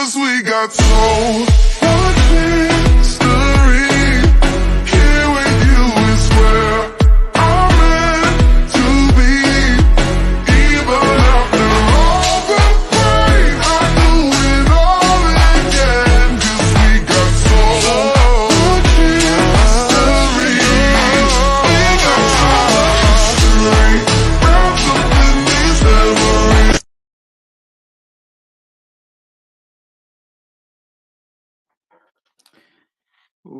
'cause we got so much history. Here with you is where I'm meant to be. Even after all the pain, I do it all again. 'Cause we got so much history. We got so much history. Wrapped up in these memories.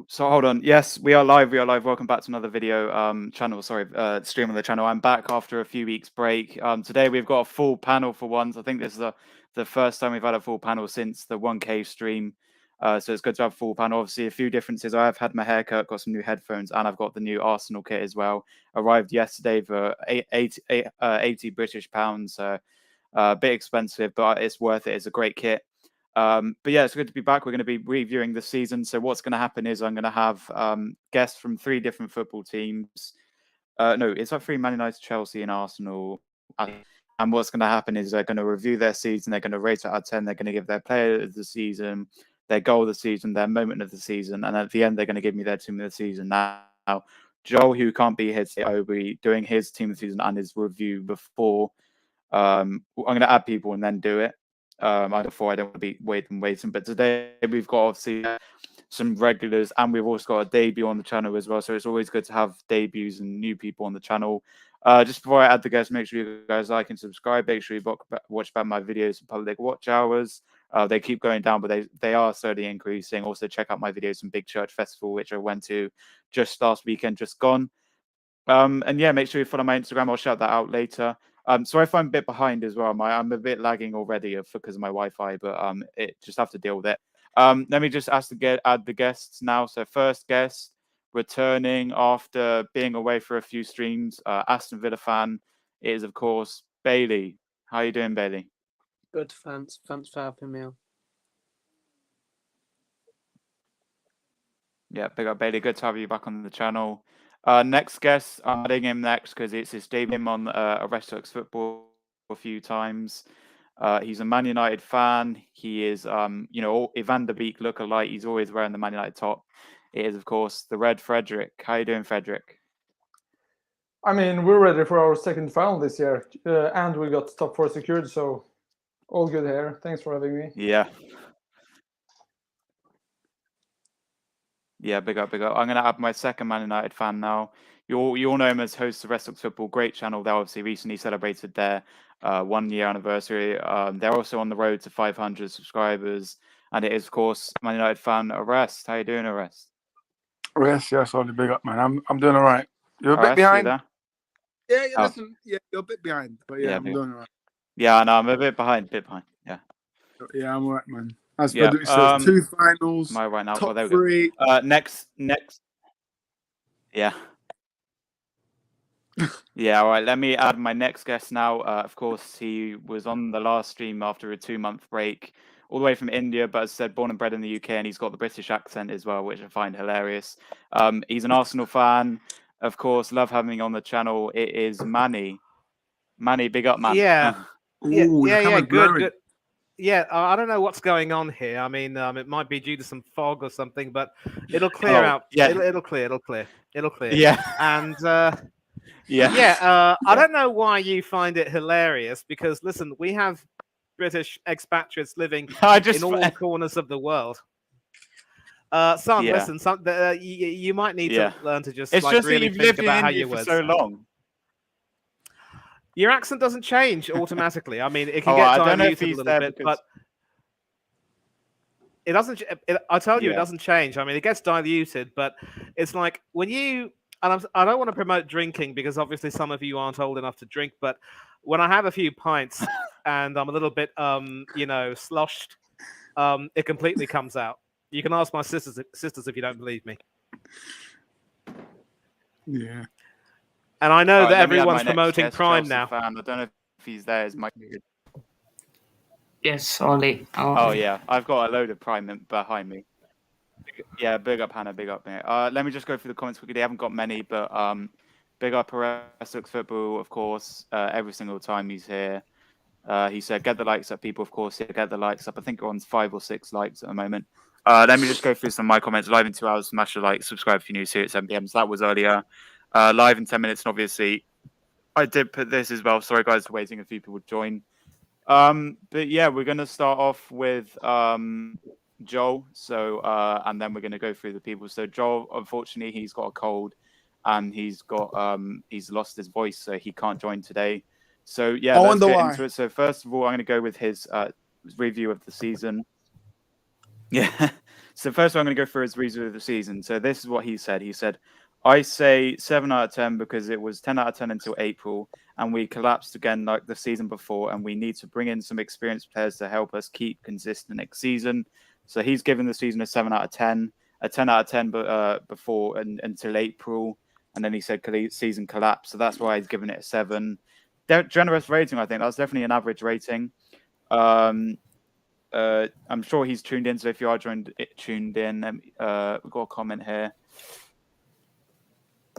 So hold on. Yes, we are live. We are live. Welcome back to another video channel. Sorry, stream on the channel. I'm back after a few weeks break. Today we've got a full panel for once. I think this is the first time we've had a full panel since the 1K stream. So it's good to have a full panel. Obviously, a few differences. I have had my haircut, got some new headphones, and I've got the new Arsenal kit as well. Arrived yesterday for 80 British pounds. A bit expensive, but it's worth it. It's a great kit. But yeah, it's good to be back. We're going to be reviewing the season. So what's going to happen is I'm going to have guests from 3 different football teams. No, it's like 3: Man United, Chelsea, and Arsenal. And what's going to happen is they're going to review their season. They're going to rate it out of 10. They're going to give their player of the season, their goal of the season, their moment of the season, and at the end they're going to give me their team of the season. Now, Joel, who can't be here today, will be doing his team of the season and his review before. I'm going to add people and then do it. Before I don't want to be waiting. But today we've got obviously some regulars, and we've also got a debut on the channel as well. So it's always good to have debuts and new people on the channel. Just before I add the guests, make sure you guys like and subscribe. Make sure you watch back my videos in public watch hours. They keep going down, but they are slowly increasing. Also, check out my videos from Big Church Festival, which I went to just last weekend, just gone. And yeah, make sure you follow my Instagram. I'll shout that out later. So if I'm a bit behind as well, I'm a bit lagging already because of my Wi-Fi, but it just have to deal with it. Let me just add the guests now. So first guest returning after being away for a few streams, Aston Villa fan, is of course Bailey. How are you doing, Bailey? Good, thanks for having me on. Yeah, big up Bailey. Good to have you back on the channel. Next guest, I'm adding him next because it's his debut on Arrestox Football a few times. He's a Man United fan. He is, you know, Ivan de Beek lookalike. He's always wearing the Man United top. It is, of course, the Red Frederick. How you doing, Frederick? I mean, we're ready for our second final this year, and we got top 4 secured, so all good here. Thanks for having me. Yeah. Yeah, big up, big up. I'm going to add my second Man United fan now. You all know him as host of Arrestox Football. Great channel. They obviously recently celebrated their 1-year anniversary. They're also on the road to 500 subscribers. And it is, of course, Man United fan Arrest. How you doing, Arrest? Yes, only big up, man. I'm doing all right. You're a Arrest, bit behind. Yeah, Listen, you're a bit behind, but yeah, I'm doing all right. Yeah, no, I'm a bit behind, Yeah. Yeah, I'm all right, man. As Yeah, Frederick says, 2 finals, am I right now? top There we 3. go. Next. Yeah. Yeah, all right. Let me add my next guest now. Of course, he was on the last stream after a 2-month break, all the way from India, but as I said, born and bred in the UK, and he's got the British accent as well, which I find hilarious. He's an Arsenal fan. Of course, love having him on the channel. It is Manny. Manny, big up, man. Yeah. Ooh, Yeah, good, good. Yeah, I don't know what's going on here. I mean, it might be due to some fog or something, but it'll clear out. Yeah. It'll clear. Yeah. And yeah. I don't know why you find it hilarious because listen, we have British expatriates living in all corners of the world. Listen, you might need to learn to just really think about how you words. So long. Your accent doesn't change automatically. I mean, it can get diluted a little bit, but it doesn't. I tell you, it doesn't change. I mean, it gets diluted, but it's like when you. And I don't want to promote drinking because obviously some of you aren't old enough to drink. But when I have a few pints and I'm a little bit, sloshed, it completely comes out. You can ask my sisters if you don't believe me. Yeah. And I know that everyone's promoting Prime now. I don't know if he's there. Is Mike? Yes, Ollie. Oh yeah, I've got a load of Prime behind me. Yeah, big up Hannah, big up me. Let me just go through the comments quickly. They haven't got many, but big up Arrestox Football, of course. Every single time he's here. He said, "Get the likes up, people. Of course, yeah, get the likes up. I think we're on 5 or 6 likes at the moment." Let me just go through some of my comments. Live in 2 hours. Smash a like. Subscribe if you're new. See you at 7 p.m. So that was earlier. Live in 10 minutes. And obviously, I did put this as well. Sorry, guys, for waiting. A few people join. But yeah, we're gonna start off with Joel. So and then we're gonna go through the people. So Joel, unfortunately, he's got a cold, and he's lost his voice, so he can't join today. So yeah, let's get into it. So first of all, I'm gonna go with his review of the season. Yeah. So first, I'm going to go through his review of the season. So this is what he said. He said, "I say 7 out of 10 because it was 10 out of 10 until April, and we collapsed again like the season before, and we need to bring in some experienced players to help us keep consistent next season." So he's given the season a 7 out of 10, a 10 out of 10 before and until April, and then he said season collapse. So that's why he's given it a 7. Generous rating, I think. That's definitely an average rating. I'm sure he's tuned in. So if you are tuned in, we've got a comment here.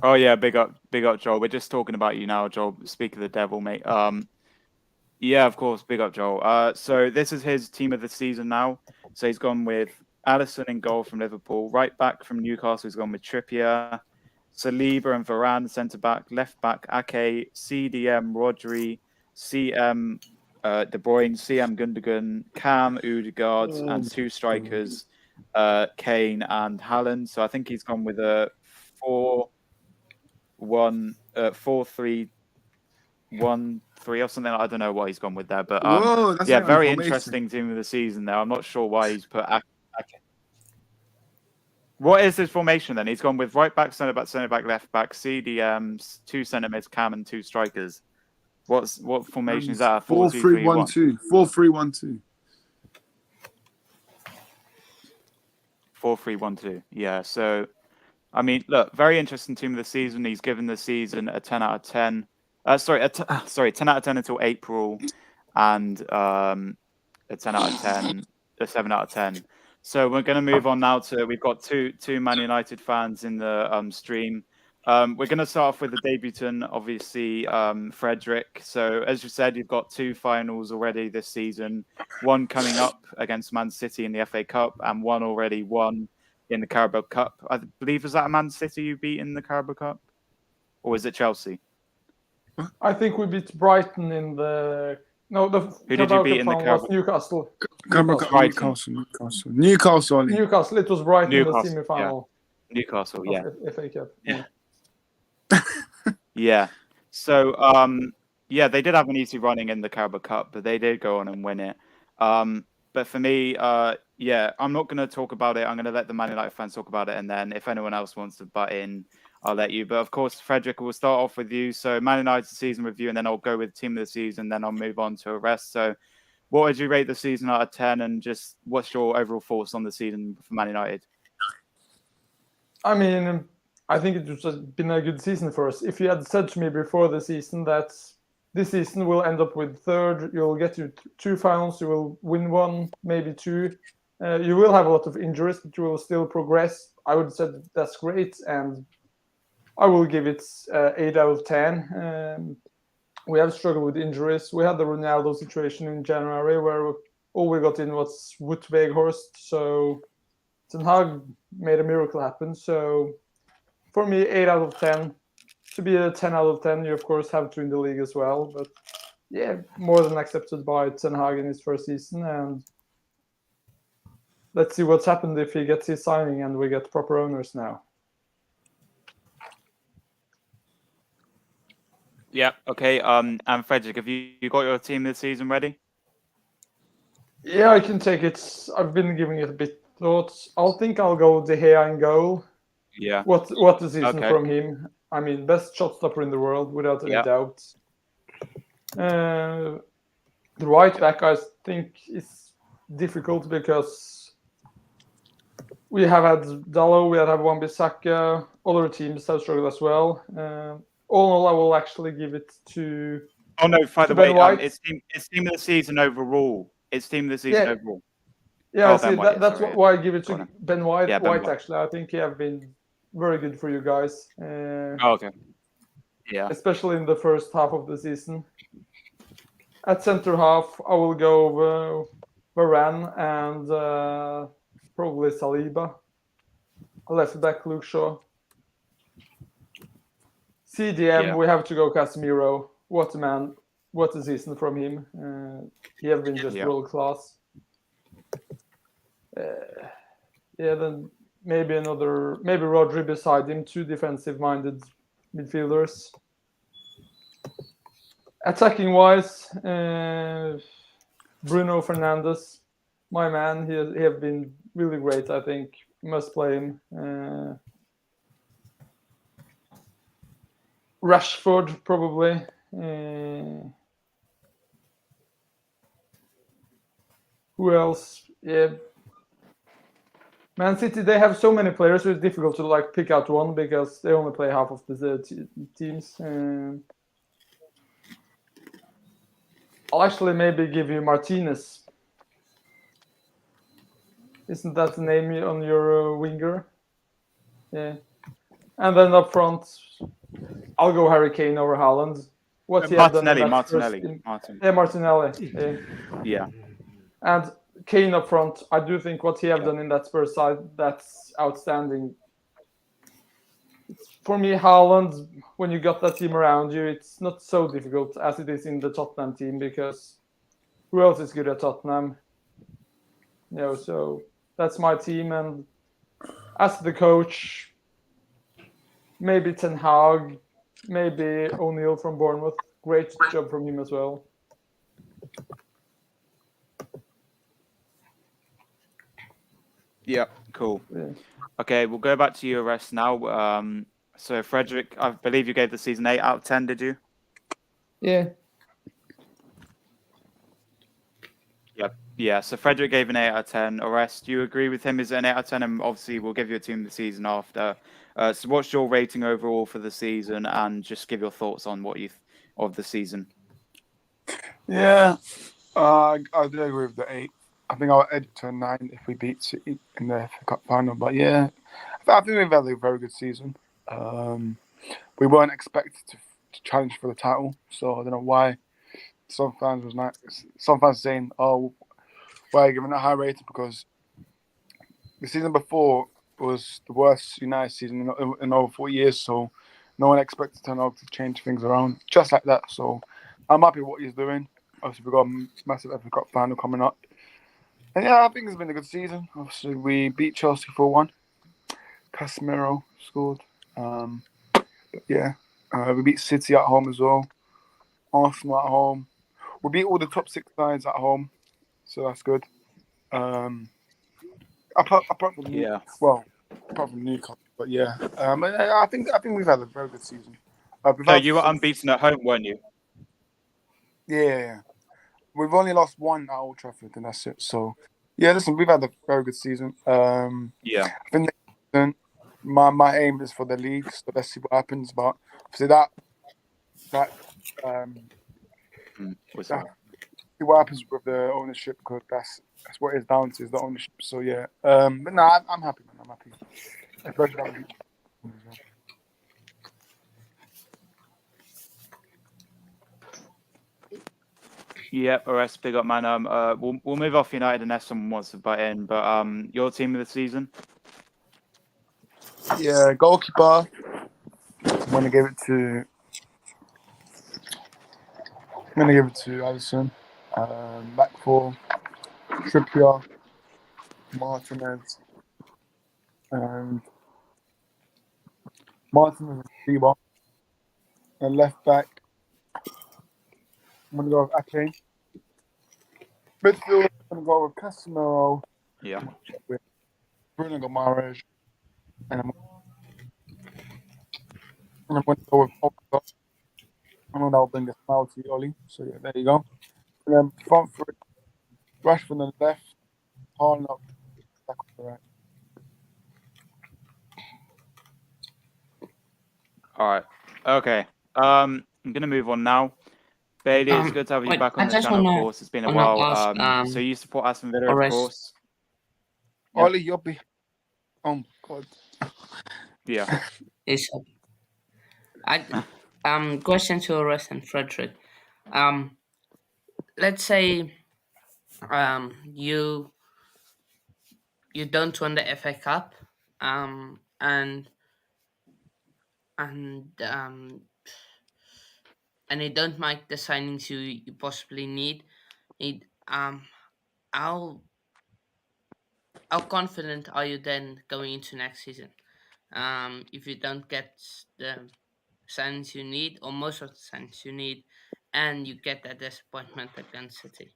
Oh yeah, big up, Joel. We're just talking about you now, Joel. Speak of the devil, mate. Yeah, of course, big up, Joel. So this is his team of the season now. So he's gone with Alisson in goal from Liverpool, right back from Newcastle. He's gone with Trippier, Saliba and Varane, centre back, left back Ake, CDM Rodri, CM De Bruyne, CM Gundogan, Cam Odegaard, and 2 strikers, Kane and Haaland. So I think he's gone with a 4-1-4-3-1-3 or something. I don't know what he's gone with there, but yeah, very interesting team of the season there. I'm not sure why he's put Ake. What is his formation then? He's gone with right back, centre back, left back, CDMs, 2 centre mids, Cam, and 2 strikers. What formation is that? 4-3-1-2. 4-3-1-2. 4-3-1-2. Yeah. So, I mean, look, very interesting team of the season. He's given the season a 10 out of 10. 10 out of 10 until April, and a 10 out of 10, a 7 out of 10. So we're going to move on now to, we've got two Man United fans in the stream. We're going to start off with the debutant, obviously, Frederick. So as you said, you've got 2 finals already this season, one coming up against Man City in the FA Cup, and one already won in the Carabao Cup. I believe, is that a Man City you beat in the Carabao Cup? Or was it Chelsea? I think we beat Brighton in the... No, the Who did you beat in the Carabao? Newcastle. Newcastle. It was Brighton in the Newcastle, semi-final. Yeah. Newcastle, yeah. FA Cup. Yeah. Yeah. So, yeah, they did have an easy running in the Carabao Cup, but they did go on and win it. But for me, yeah, I'm not going to talk about it. I'm going to let the Man United fans talk about it, and then if anyone else wants to butt in, I'll let you. But of course, Frederick, we'll start off with you. So Man United's season review, and then I'll go with team of the season, then I'll move on to a rest. So what would you rate the season out of 10, and just what's your overall thoughts on the season for Man United? I mean, I think it has been a good season for us. If you had said to me before the season that this season will end up with 3rd, you'll get to 2 finals, you will win 1, maybe 2. You will have a lot of injuries, but you will still progress. I would have said that's great, and I will give it 8 out of 10. We have struggled with injuries. We had the Ronaldo situation in January where all we got in was Wout Weghorst. So Ten Hag made a miracle happen. So for me, 8 out of 10. To be a 10 out of 10, you of course have to win the league as well. But yeah, more than accepted by Ten Hag in his first season. And let's see what's happened if he gets his signing and we get proper owners now. Yeah. Okay. And Frederick, have you got your team this season ready? Yeah, I can take it. I've been giving it a bit thoughts. I'll go De Gea in goal. Yeah. What a season from him. I mean, best shot stopper in the world without any doubt. The right back, I think, is difficult because we have had Dalot, we have Wan-Bissaka, other teams have struggled as well. All in all, I will actually give it to. Oh no! By the way, it's team of the season overall. It's team of the season overall. Yeah, that's why I give it to Ben White. Yeah, White, actually, I think he have been very good for you guys. Okay. Yeah. Especially in the first half of the season. At center half, I will go Varane and probably Saliba. Left back, Luke Shaw. CDM, Yeah. we have to go Casemiro. What a man! What a season from him. He have been just Yeah. world class. Then maybe Rodri beside him. Two defensive-minded midfielders. Attacking wise, Bruno Fernandes, my man. He have been really great. I think must play him. Rashford probably. Who else? Yeah. Man City, they have so many players, so it's difficult to pick out one because they only play half of the teams. I'll actually maybe give you Martinez. Isn't that the name on your winger? Yeah. And then up front, I'll go Harry Kane over Haaland. What he had done in that Martinelli. Martinelli. Yeah. And Kane up front, I do think what he have done in that Spurs side, that's outstanding. For me, Haaland, when you got that team around you, it's not so difficult as it is in the Tottenham team because who else is good at Tottenham? So that's my team. And as the coach, maybe Ten Hag, maybe O'Neill from Bournemouth. Great job from him as well. Yeah, cool. Yeah. Okay, we'll go back to your rest now. So Frederick, I believe you gave the season 8 out of 10, did you? Yeah. Yeah, so Frederick gave an 8 out of 10. Orest, do you agree with him? Is it an 8 out of 10? And obviously, we'll give you a team the season after. So what's your rating overall for the season? And just give your thoughts on what of the season. Yeah, I do agree with the 8. I think I'll edit to a 9 if we beat City in the FA Cup final. But yeah, I think we've had a very good season. We weren't expected to challenge for the title, so I don't know why some fans saying, "Oh, why are you giving a high rating?" Because the season before was the worst United season in over 4 years, so no one expected Ten Hag to change things around just like that. So I'm happy with what he's doing. Obviously, we've got a massive FA Cup final coming up. And yeah, I think it's been a good season. Obviously, we beat Chelsea 4-1. Casemiro scored. We beat City at home as well. Arsenal at home. We beat all the top 6 sides at home, so that's good. Apart from Newcastle, but yeah. I think we've had a very good season. So you were unbeaten at home, weren't you? Yeah. We've only lost 1 at Old Trafford, and that's it. So, yeah, listen, we've had a very good season. I think my aim is for the league, so let's see what happens. But obviously see what happens with the ownership, because that's what it's down to, is the ownership. So yeah, but no, I'm happy, man. I'm happy. Especially Yep, Orest, big up, man. We'll move off United unless someone wants to butt in. But your team of the season? Yeah, goalkeeper. I'm gonna give it to Alisson. Back 4, Trippier, Martinez, and Martinez and Saliba. And left back, I'm gonna go with Ake. Midfield, I'm gonna go with Casemiro. Yeah. With Bruno Gomares, and I'm gonna go with Pogba. I know that'll bring a smile to you, Ollie. So yeah, there you go. And then front 3, Rashford on the left, Haaland up, back on the right. All right. Okay. I'm gonna move on now. Bailey, it's good to have you back on the channel, of course. It's been a while. So you support Aston Villa, of course. Yeah. Ollie, you'll be. Oh God. Yeah. It's question to Orest and Frederick. let's say you don't win the FA Cup, and and um, and you don't make the signings you possibly need. How how confident are you then going into next season? If you don't get the signings you need, or most of the signings you need, and you get that disappointment against City.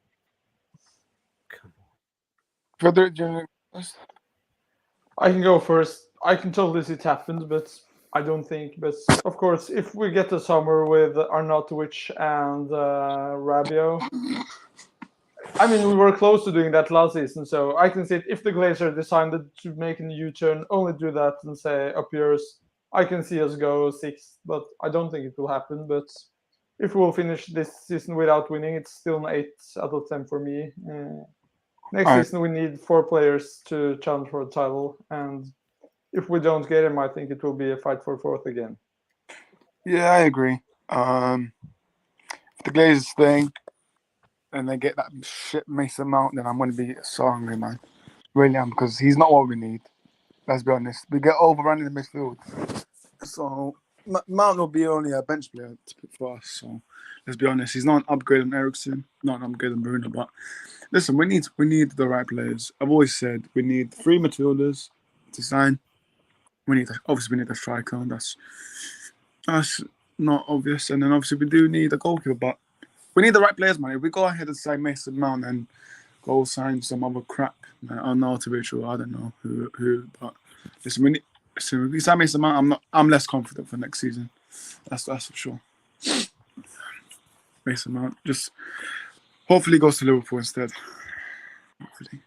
Frederick, do you wanna go first? I can go first. I can totally see it happen, but I don't think. But of course, if we get the summer with Arnautovic and Rabiot, I mean, we were close to doing that last season, so I can see it. If the Glazer decided to make a U-turn, only do that and say up yours, I can see us go sixth, but I don't think it will happen. But if we'll finish this season without winning, it's still an 8 out of 10 for me. Next Alright. season, we need 4 players to challenge for the title, and if we don't get him, I think it will be a fight for fourth again. Yeah, I agree. If the Glazers thing and they get that shit Mason Mount, then I'm going to be so angry, man. Really am, because he's not what we need. Let's be honest. We get overrun in the midfield. So Mount will be only a bench player for us. So let's be honest. He's not an upgrade on Ericsson, not an upgrade on Bruno. But listen, we need the right players. I've always said we need 3 midfielders to sign. We need a striker, and that's not obvious. And then obviously we do need a goalkeeper, but we need the right players, man. If we go ahead and sign Mason Mount and go sign some other crap, Arnautovic or I don't know who, but listen, if we sign Mason Mount, I'm less confident for next season. That's for sure. Mason Mount just hopefully goes to Liverpool instead. Hopefully.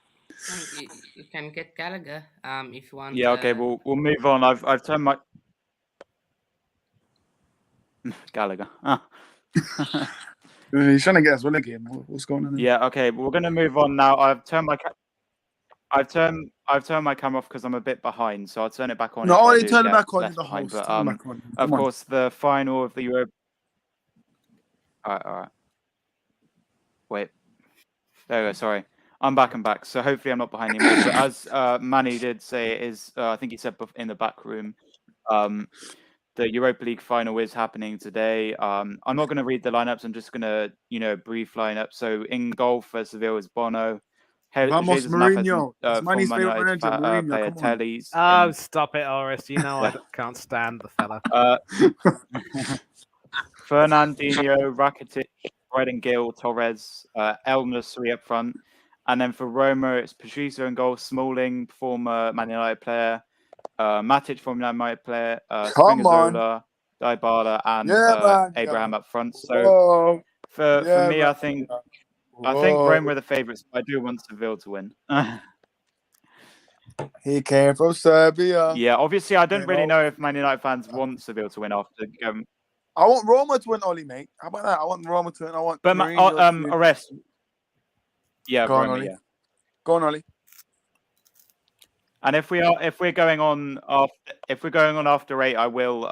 You can get Gallagher if you want. Yeah, okay, we'll move on. I've turned my Gallagher. He's trying to get us relegated. What's going on? Yeah, okay, we're gonna move on now. I've turned my camera off because I'm a bit behind, so I'll turn it back on. No, if I only do turn it get back on. left The behind, host. but, Turn it back on. of Come on. course, the final of the Euro. All right. Wait. There we go. Sorry, I'm back. So hopefully I'm not behind anymore. But as Manny did say, it is I think he said in the back room, the Europa League final is happening today. I'm not going to read the lineups. I'm just going to brief lineup. So in goal for Seville is Bono. Vamos, Jesus Navas, Mourinho. It's former Manny's Man favourite United manager, Mourinho. player Come on. Telles. Oh, stop it, Oris. You know I can't stand the fella. Fernandinho, Rakitic, Gill, Torres, El Nasri up front. And then for Roma, it's Patricio in goal, Smalling, former Man United player, Matic, former Man United player, Come on. Spinazzola, Dybala, and Yeah, man. Abraham up front. So Whoa. for Yeah, me, man. I think Whoa. Roma are the favourites, but I do want Seville to win. He came from Serbia. Yeah, obviously, I don't You really know. know if Man United fans want Seville to win after. I want Roma to win, Ollie, mate. How about that? I want Roma to win. I want But Mourinho to win. arrest. Yeah, Go on, Roma, Ollie. yeah. Go on, Ollie. And if we're going on after 8, I will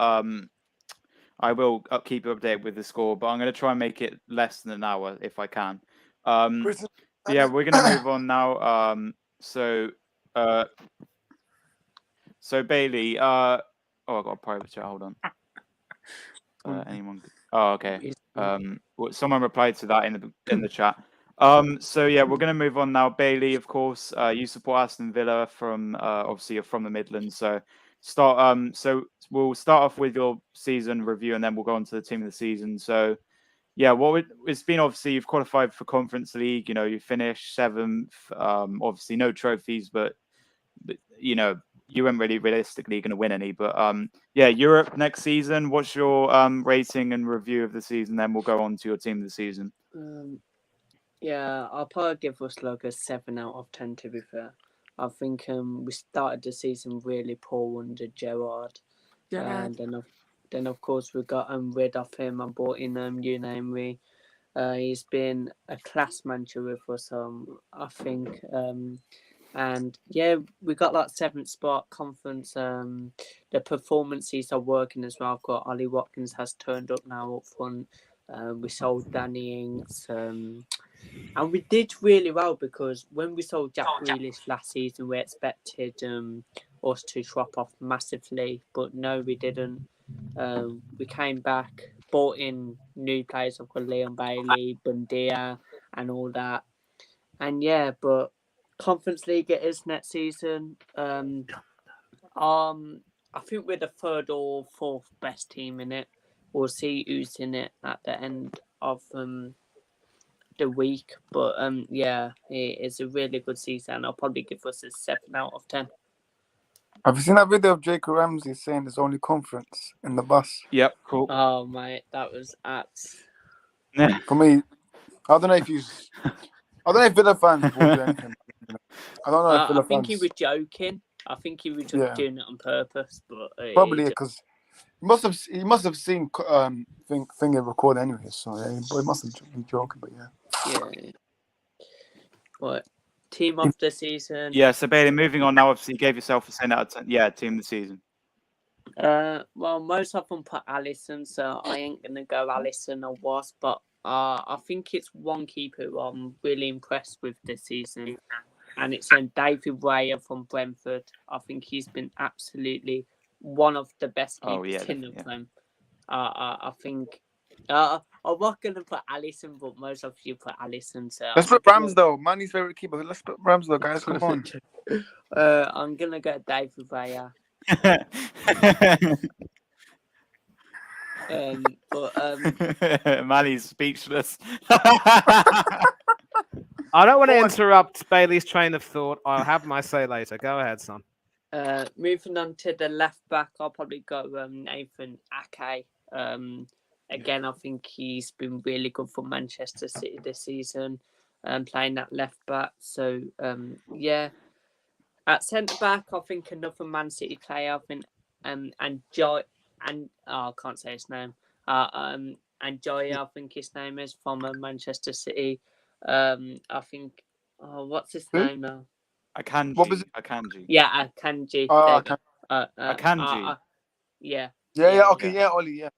keep you updated with the score, but I'm going to try and make it less than an hour if I can. Yeah, we're going to move on now. So Bailey, I got a private chat. Hold on. Anyone? Oh, okay. Someone replied to that in the chat. So yeah, we're going to move on now. Bailey, of course, you support Aston Villa from obviously you're from the Midlands. So so we'll start off with your season review, and then we'll go on to the team of the season. So yeah, it's been obviously you've qualified for Conference League. You finished 7th. Obviously no trophies, but you weren't really realistically going to win any. But yeah, Europe next season. What's your rating and review of the season? Then we'll go on to your team of the season. Yeah, I'll probably give us like a 7 out of 10. To be fair, I think we started the season really poor under Gerrard, and then of course we got rid of him and brought in Unai Emery. He's been a class manager with us, I think. And yeah, we got that 7th spot conference. The performances are working as well. I've got Ollie Watkins has turned up now up front. We sold Danny Ings. And we did really well because when we sold Jack Grealish last season, we expected us to drop off massively, but no, we didn't. We came back, bought in new players like Leon Bailey, Bundia, and all that. And yeah, but Conference League it is next season. I think we're the third or fourth best team in it. We'll see who's in it at the end of the week. But yeah, it's a really good season. I'll probably give us a 7 out of 10. Have you seen that video of Jacob Ramsey saying there's only conference in the bus? Yep, cool. Oh mate, that was at. For me, I don't know if Villa fans will do anything. I don't know if Villa I think he fans. was joking. I think he was just doing it on purpose, but Probably because he must have seen finger record anyway. So yeah, but he must have been joking. But yeah. What team of the season? Yeah, so Bailey, moving on now. Obviously, you gave yourself a 10 out of 10. Yeah, team of the season. Well, most of them put Alisson, so I ain't gonna go Alisson or was, but I think it's one keeper who I'm really impressed with this season, and it's David Raya from Brentford. I think he's been absolutely one of the best keepers in the Prem. I think I'm not gonna put Alisson, but most of you put Alisson. So let's put Ramsdale, Manny's favorite keeper. Let's put Ramsdale, guys. Come on. I'm gonna go David Raya. Manny's speechless. I don't want to interrupt Bailey's train of thought. I'll have my say later. Go ahead, son. Moving on to the left back, I'll probably go Nathan Ake. Again, I think he's been really good for Manchester City this season, playing that left back. So yeah, at centre back, I think another Man City player. I think I can't say his name. And Joy, I think his name is from Manchester City. I think. What's his name now? Akanji. What was it? Akanji. Yeah, Akanji. Akanji. Yeah. Yeah. Okay. Yeah, Ollie. Yeah.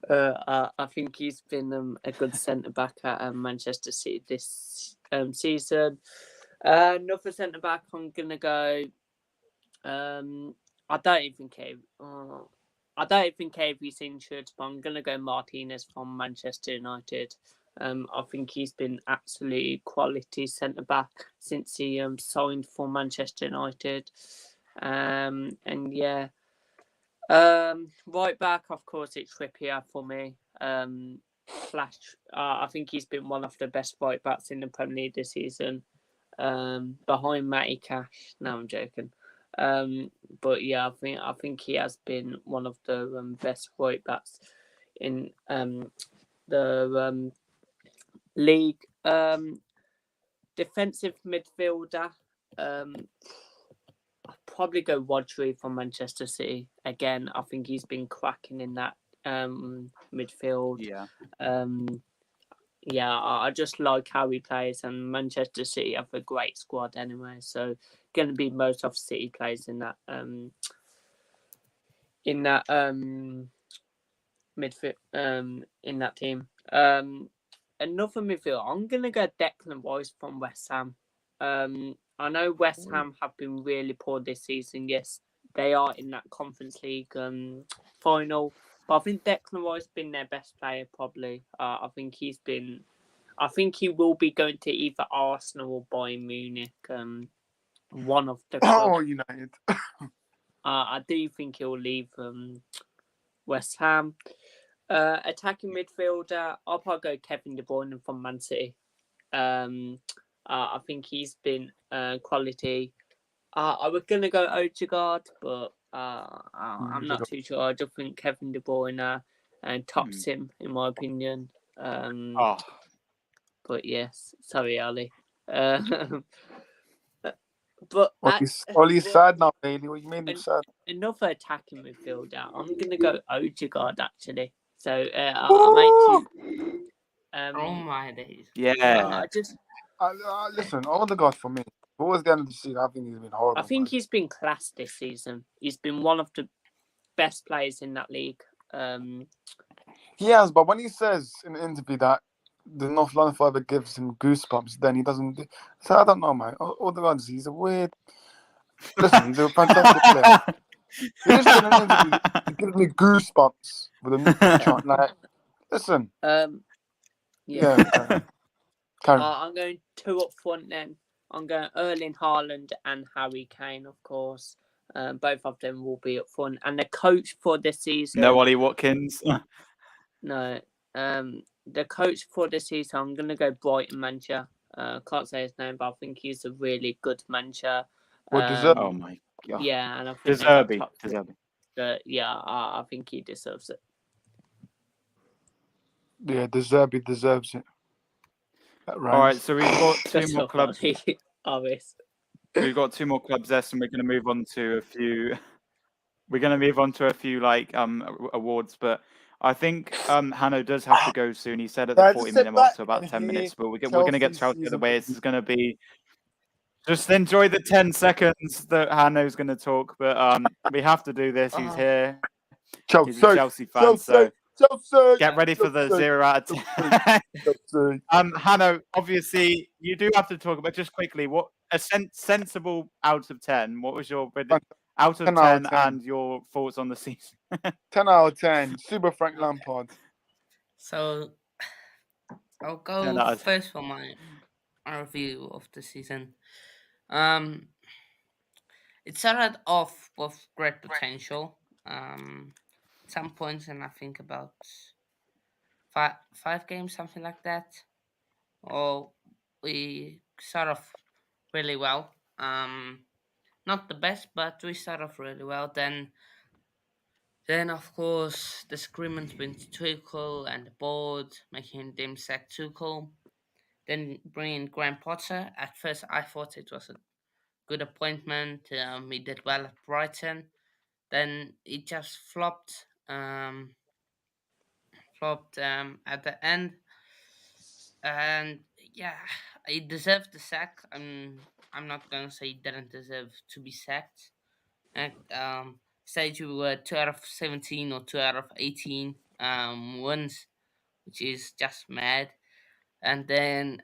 I think he's been a good centre back at Manchester City this season. Another centre back, I'm gonna go. I don't even care. I don't even care if he's injured, but I'm gonna go Martinez from Manchester United. I think he's been absolutely quality centre back since he signed for Manchester United. And yeah. Right back, of course, it's Trippier for me. Flash. I think he's been one of the best right backs in the Premier League this season. Behind Matty Cash. No, I'm joking. But yeah, I think he has been one of the best right backs in the league. Defensive midfielder. I'd probably go Rodri from Manchester City. Again, I think he's been cracking in that midfield. Yeah. Yeah, I just like how he plays, and Manchester City have a great squad anyway. So, going to be most of City players in that midfield in that team. Another midfield, I'm going to go Declan Rice from West Ham. I know West Ham have been really poor this season. Yes, they are in that Conference League final. But I think Declan Rice has been their best player, probably. I think he will be going to either Arsenal or Bayern Munich. One of the clubs. United. I do think he'll leave West Ham. Attacking midfielder, I'll probably go Kevin De Bruyne from Man City. I think he's been quality. I was going to go Odegaard, but I'm not too sure. I just think Kevin De Bruyne tops him, in my opinion. But yes, sorry, Ali. But Ollie's sad now, Bailey. What you mean he's sad? Another attacking midfielder. I'm going to go Odegaard, actually. So I might oh my days. Yeah. Listen, Odegaard for me. What was the end of the season? I think he's been horrible. I think he's been class this season. He's been one of the best players in that league. He has, but when he says in the interview that the North London forever gives him goosebumps, then he doesn't. So I don't know, man. All the others, he's a weird. Listen, he's a fantastic player. He just said in an interview, he gives me goosebumps with a chant. Like, listen, Yeah. Karen. I'm going two up front then. I'm going Erling Haaland and Harry Kane, of course. Both of them will be up front. And the coach for this season. No Ollie Watkins. No. The coach for this season, I'm going to go Brighton manager. Can't say his name, but I think he's a really good manager. Well, deserve. Oh my god. Yeah, and I think they got Deserby. top Deserby. yeah, I think he deserves it. Yeah, Deserby deserves it. All right, so we've got two That's more so clubs. funny. Obvious. We've got two more clubs left, and we're going to move on to a few. We're going to move on to a few like awards, but I think Hanno does have to go soon. He said at the Yeah, 40-minute mark, so about 10 minutes. But we're going to get Chelsea's Chelsea out of the season way. was- It's going to be. Just enjoy the 10 seconds that Hanno's going to talk, but we have to do this. He's here. Chelsea, He's a Chelsea fan, so Chelsea, get ready for the Chelsea, 0 out of 10. Chelsea. Hanno, obviously, you do have to talk about just quickly what a sensible out of 10. What was your out of 10 10, out of 10. and your thoughts on the season? 10 out of 10. Super Frank Lampard. So I'll 10 go out of 10. first for my review of the season. It started off with great potential. Some points, and I think about five games, something like that. Or we start off really well. Not the best, but we start off really well. Then of course, disagreement between Tuchel and the board, making them sack Tuchel. Then bringing Graham Potter. At first, I thought it was a good appointment. He did well at Brighton. Then it just flopped. At the end, and yeah, he deserved the sack. I'm not gonna say he didn't deserve to be sacked. And stage we were 2 out of 17 or 2 out of 18 wins, which is just mad. And then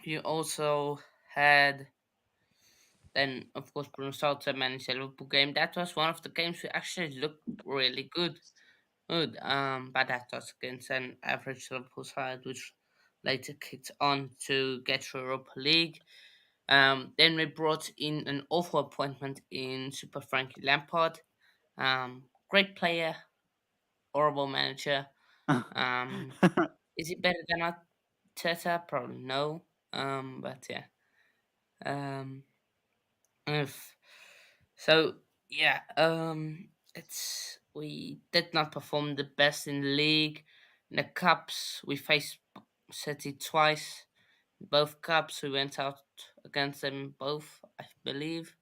you also had then of course Bruno Salter managed the Liverpool game. That was one of the games we actually looked really good. But that was against an average Liverpool side, which later kicked on to get through Europa League. Then we brought in an awful appointment in Super Frankie Lampard. Great player, horrible manager. Is he better than Arteta? Probably no. But yeah. If so, yeah. It's we did not perform the best in the league. In the cups, we faced City twice. In both cups, we went out against them both, I believe.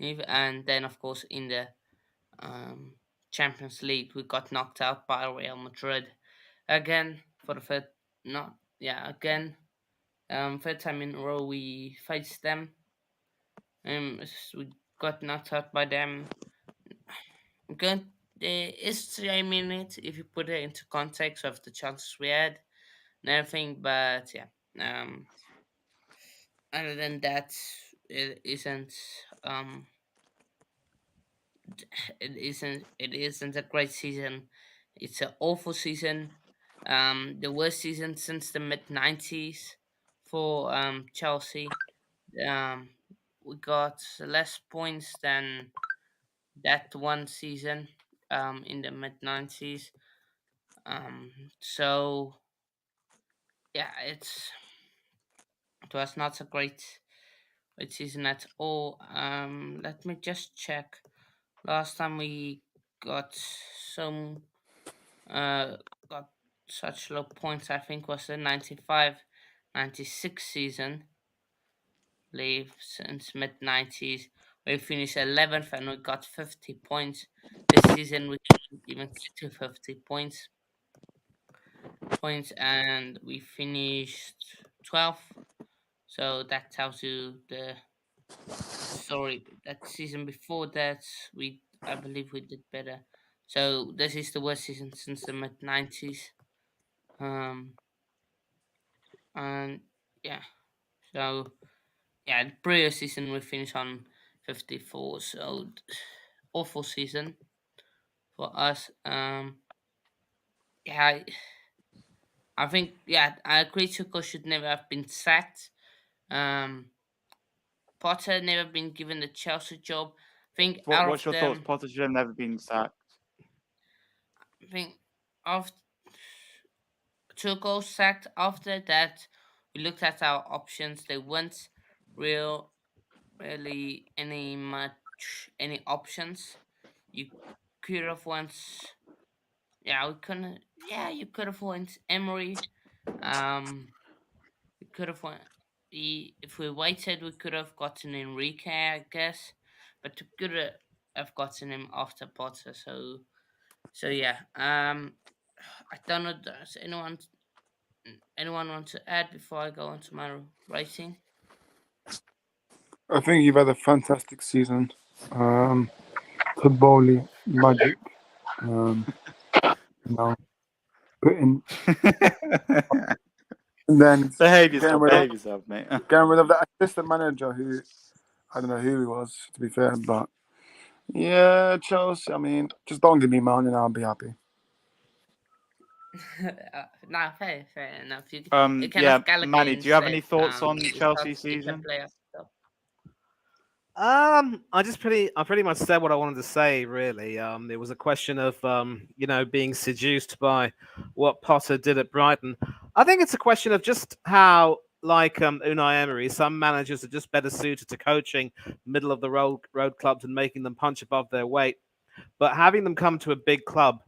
And then, of course, in the Champions League, we got knocked out by Real Madrid again for the third. Not yeah, again. Third time in a row we faced them. We got knocked out by them. Good. History, I mean it, if you put it into context of the chances we had and everything, but yeah. Other than that, it isn't. It isn't a great season. It's an awful season. The worst season since the mid 90s for Chelsea. Um, we got less points than that one season in the mid 90s. So yeah, it was not a great season at all. Let me just check. Last time we got some got such low points, I think was the 95-96 season. Believe since mid 90s we finished 11th and we got 50 points. This season we couldn't even get to 50 points and we finished 12th. So that tells you the story. That season before that, I believe we did better. So this is the worst season since the mid '90s. Um, and yeah, so yeah, the previous season we finished on 54. So awful season for us. Yeah, I think I agree. Tuchel should never have been sacked. Um, Potter never been given the Chelsea job. I think out What's of your thoughts? them, Potter should have never been sacked. I think of Tuchel sacked. After that, we looked at our options. They weren't real, really any options. You could have went. Yeah, we couldn't. Yeah, you could have went Emery. Um, we could have went. If we waited, we could have gotten Enrique, I guess, but we could have gotten him after Potter. So yeah. I don't know. Does anyone want to add before I go on to my rating? I think you've had a fantastic season. Football magic. Um, you know, putting and then behave getting yourself, rid of behave yourself, mate. getting rid of the assistant manager who I don't know who he was to be fair, but yeah, Chelsea. I mean, just don't give me money and I'll be happy. No, fair enough. You can Yeah, have Gallagher Manny, do you have any instead. thoughts on He Chelsea he can season? play up top. I pretty much said what I wanted to say. Really, it was a question of being seduced by what Potter did at Brighton. I think it's a question of just how, like Unai Emery, some managers are just better suited to coaching middle of the road clubs and making them punch above their weight. But having them come to a big club,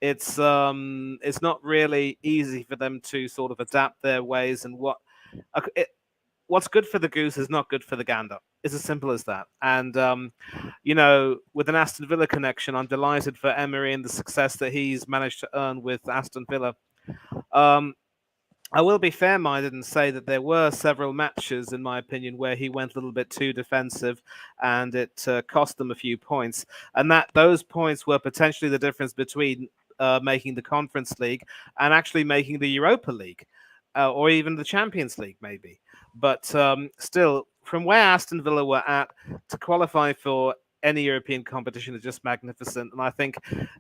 it's not really easy for them to sort of adapt their ways and what's good for the goose is not good for the gander. It's as simple as that. And with an Aston Villa connection, I'm delighted for Emery and the success that he's managed to earn with Aston Villa. Um, I will be fair-minded and say that there were several matches, in my opinion, where he went a little bit too defensive, and it cost them a few points. And that those points were potentially the difference between making the Conference League and actually making the Europa League, or even the Champions League, maybe. But still, from where Aston Villa were at to qualify for any European competition is just magnificent. And I think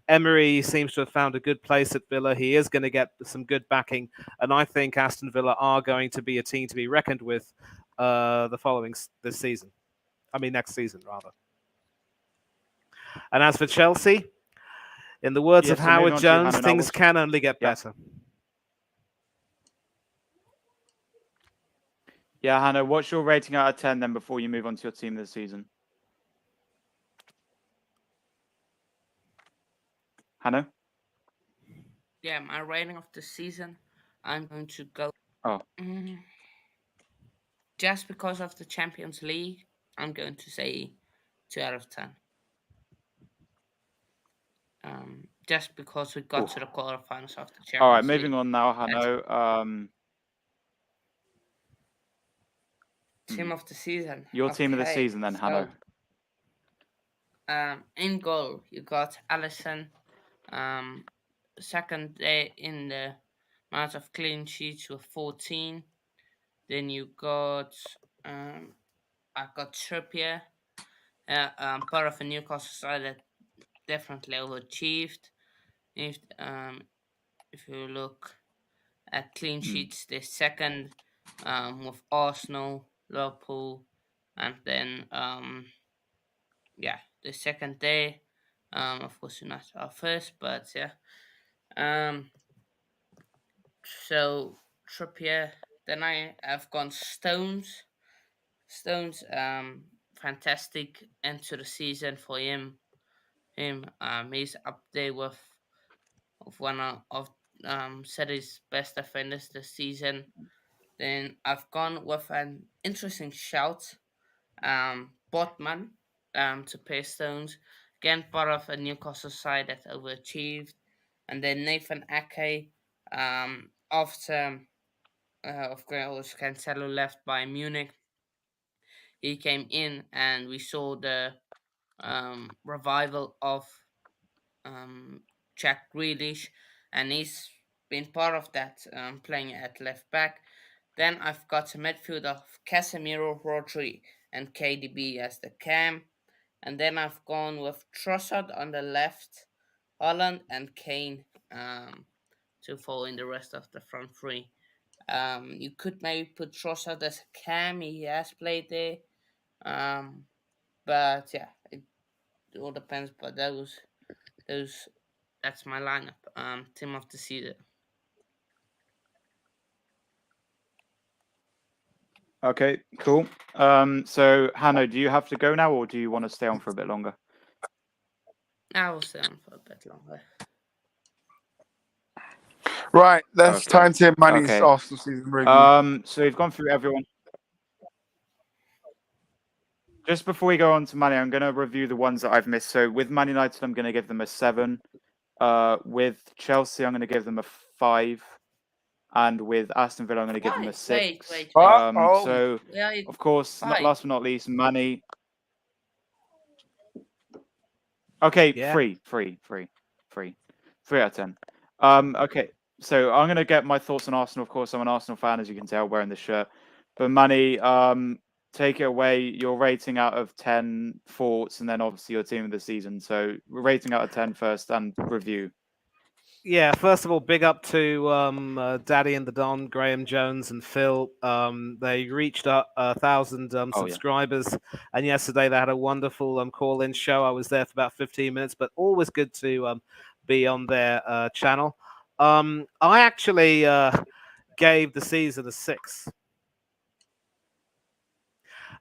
Emery seems to have found a good place at Villa. He is going to get some good backing, and I think Aston Villa are going to be a team to be reckoned with this season. I mean, next season rather. And as for Chelsea, in the words of So moving Howard on to you, Jones, Hannah, now things can only get better. Yeah, Hannah, what's your rating out of 10 then before you move on to your team this season? Hannah? Yeah, my rating of the season, I'm going to go. Oh. Just because of the Champions League, I'm going to say 2 out of 10. Just because we got to the quarterfinals of the Champions League. All right, moving on now, Hannah. Team of the season. Your team of the season then, Hannah. In goal, you got Alisson. Second day in the amount of clean sheets with 14. Then you got I got Trippier, part of a Newcastle side that definitely overachieved. If you look at clean sheets, they're second with Arsenal, Liverpool, and then the second day. Of course, United are first, but yeah. So Trippier. Then I have gone Stones. Stones, fantastic end to the season for him. He's up there with one of City's best defenders this season. Then I've gone with an interesting shout, Botman, to pair Stones. Again, part of a Newcastle side that overachieved. And then Nathan Ake, after of course Cancelo left by Munich, he came in and we saw the revival of Jack Grealish, and he's been part of that, playing at left back. Then I've got a midfield of Casemiro, Rodri, and KDB as the cam. And then I've gone with Trossard on the left, Holland and Kane, to follow in the rest of the front three. You could maybe put Trossard as a cam. He has played there. But yeah, it all depends. But those that's my lineup. Team of the season. Okay, cool. So Hanno, do you have to go now, or do you want to stay on for a bit longer? I will stay on for a bit longer. Right, that's time to hear Manny's Okay. Arsenal season review. So we've gone through everyone. Just before we go on to Manny, I'm going to review the ones that I've missed. So with Man United, I'm going to give them a 7. With Chelsea, I'm going to give them a 5. And with Aston Villa, I'm going to give them a 6. Wait. So, Yeah, of course, Five. last but not least, Manny. Okay, Yeah. 3 out of 10. Okay, so I'm going to get my thoughts on Arsenal. Of course, I'm an Arsenal fan, as you can tell, wearing the shirt. But Manny, take it away. Your rating out of 10 thoughts, and then obviously your team of the season. So rating out of 10 first, and review. Yeah, first of all, big up to Daddy and the Don, Graham Jones and Phil. They reached 1,000 subscribers, and yesterday they had a wonderful call-in show. I was there for about 15 minutes, but always good to be on their channel. I actually gave the season a 6.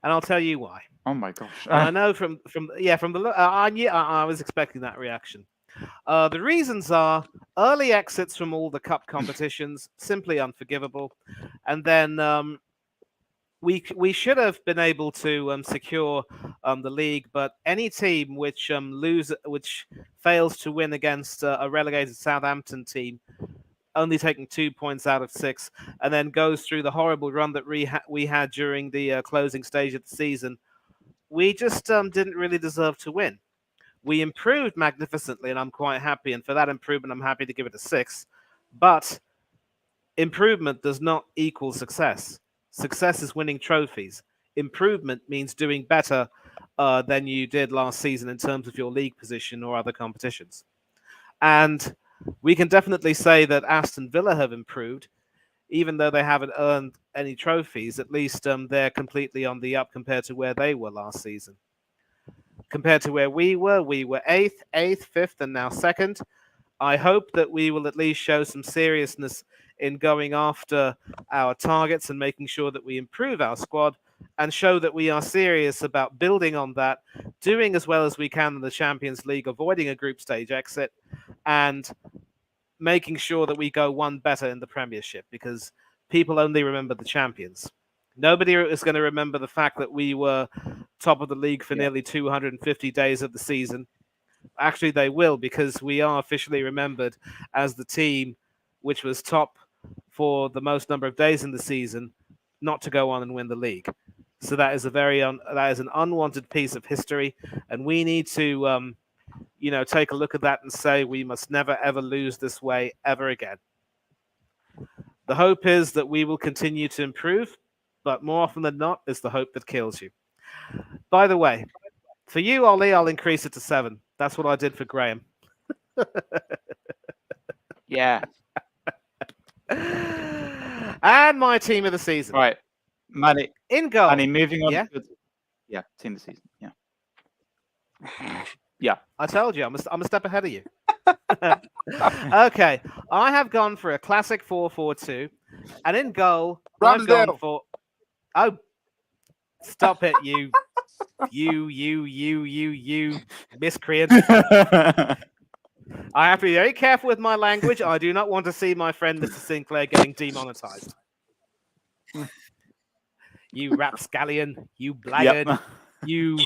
And I'll tell you why. Oh my gosh! And I know from the I was expecting that reaction. The reasons are early exits from all the cup competitions, simply unforgivable, and then we should have been able to secure the league, but any team which fails to win against a relegated Southampton team, only taking 2 points out of 6, and then goes through the horrible run that we had during the closing stage of the season, we just didn't really deserve to win. We improved magnificently, and I'm quite happy. And for that improvement, I'm happy to give it a 6. But improvement does not equal success. Success is winning trophies. Improvement means doing better than you did last season in terms of your league position or other competitions. And we can definitely say that Aston Villa have improved, even though they haven't earned any trophies. At least they're completely on the up compared to where they were last season. Compared to where we were 8th, 5th, and now 2nd. I hope that we will at least show some seriousness in going after our targets and making sure that we improve our squad and show that we are serious about building on that, doing as well as we can in the Champions League, avoiding a group stage exit, and making sure that we go one better in the Premiership, because people only remember the champions. Nobody is going to remember the fact that we were top of the league for nearly 250 days of the season. Actually, they will, because we are officially remembered as the team which was top for the most number of days in the season, not to go on and win the league. So that is an unwanted piece of history, and we need to, take a look at that and say we must never ever lose this way ever again. The hope is that we will continue to improve, but more often than not, it's the hope that kills you. By the way, for you, Ollie, I'll increase it to 7. That's what I did for Graham. Yeah. And my team of the season. Right, Manny. In goal. Manny, moving on. Yeah? Yeah, team of the season. Yeah. I told you, I'm a step ahead of you. Okay, I have gone for a classic 4-4-2, and in goal, I've gone for. Oh, stop it, you miscreant! I have to be very careful with my language. I do not want to see my friend Mr. Sinclair getting demonetized. You rapscallion, you blackguard, you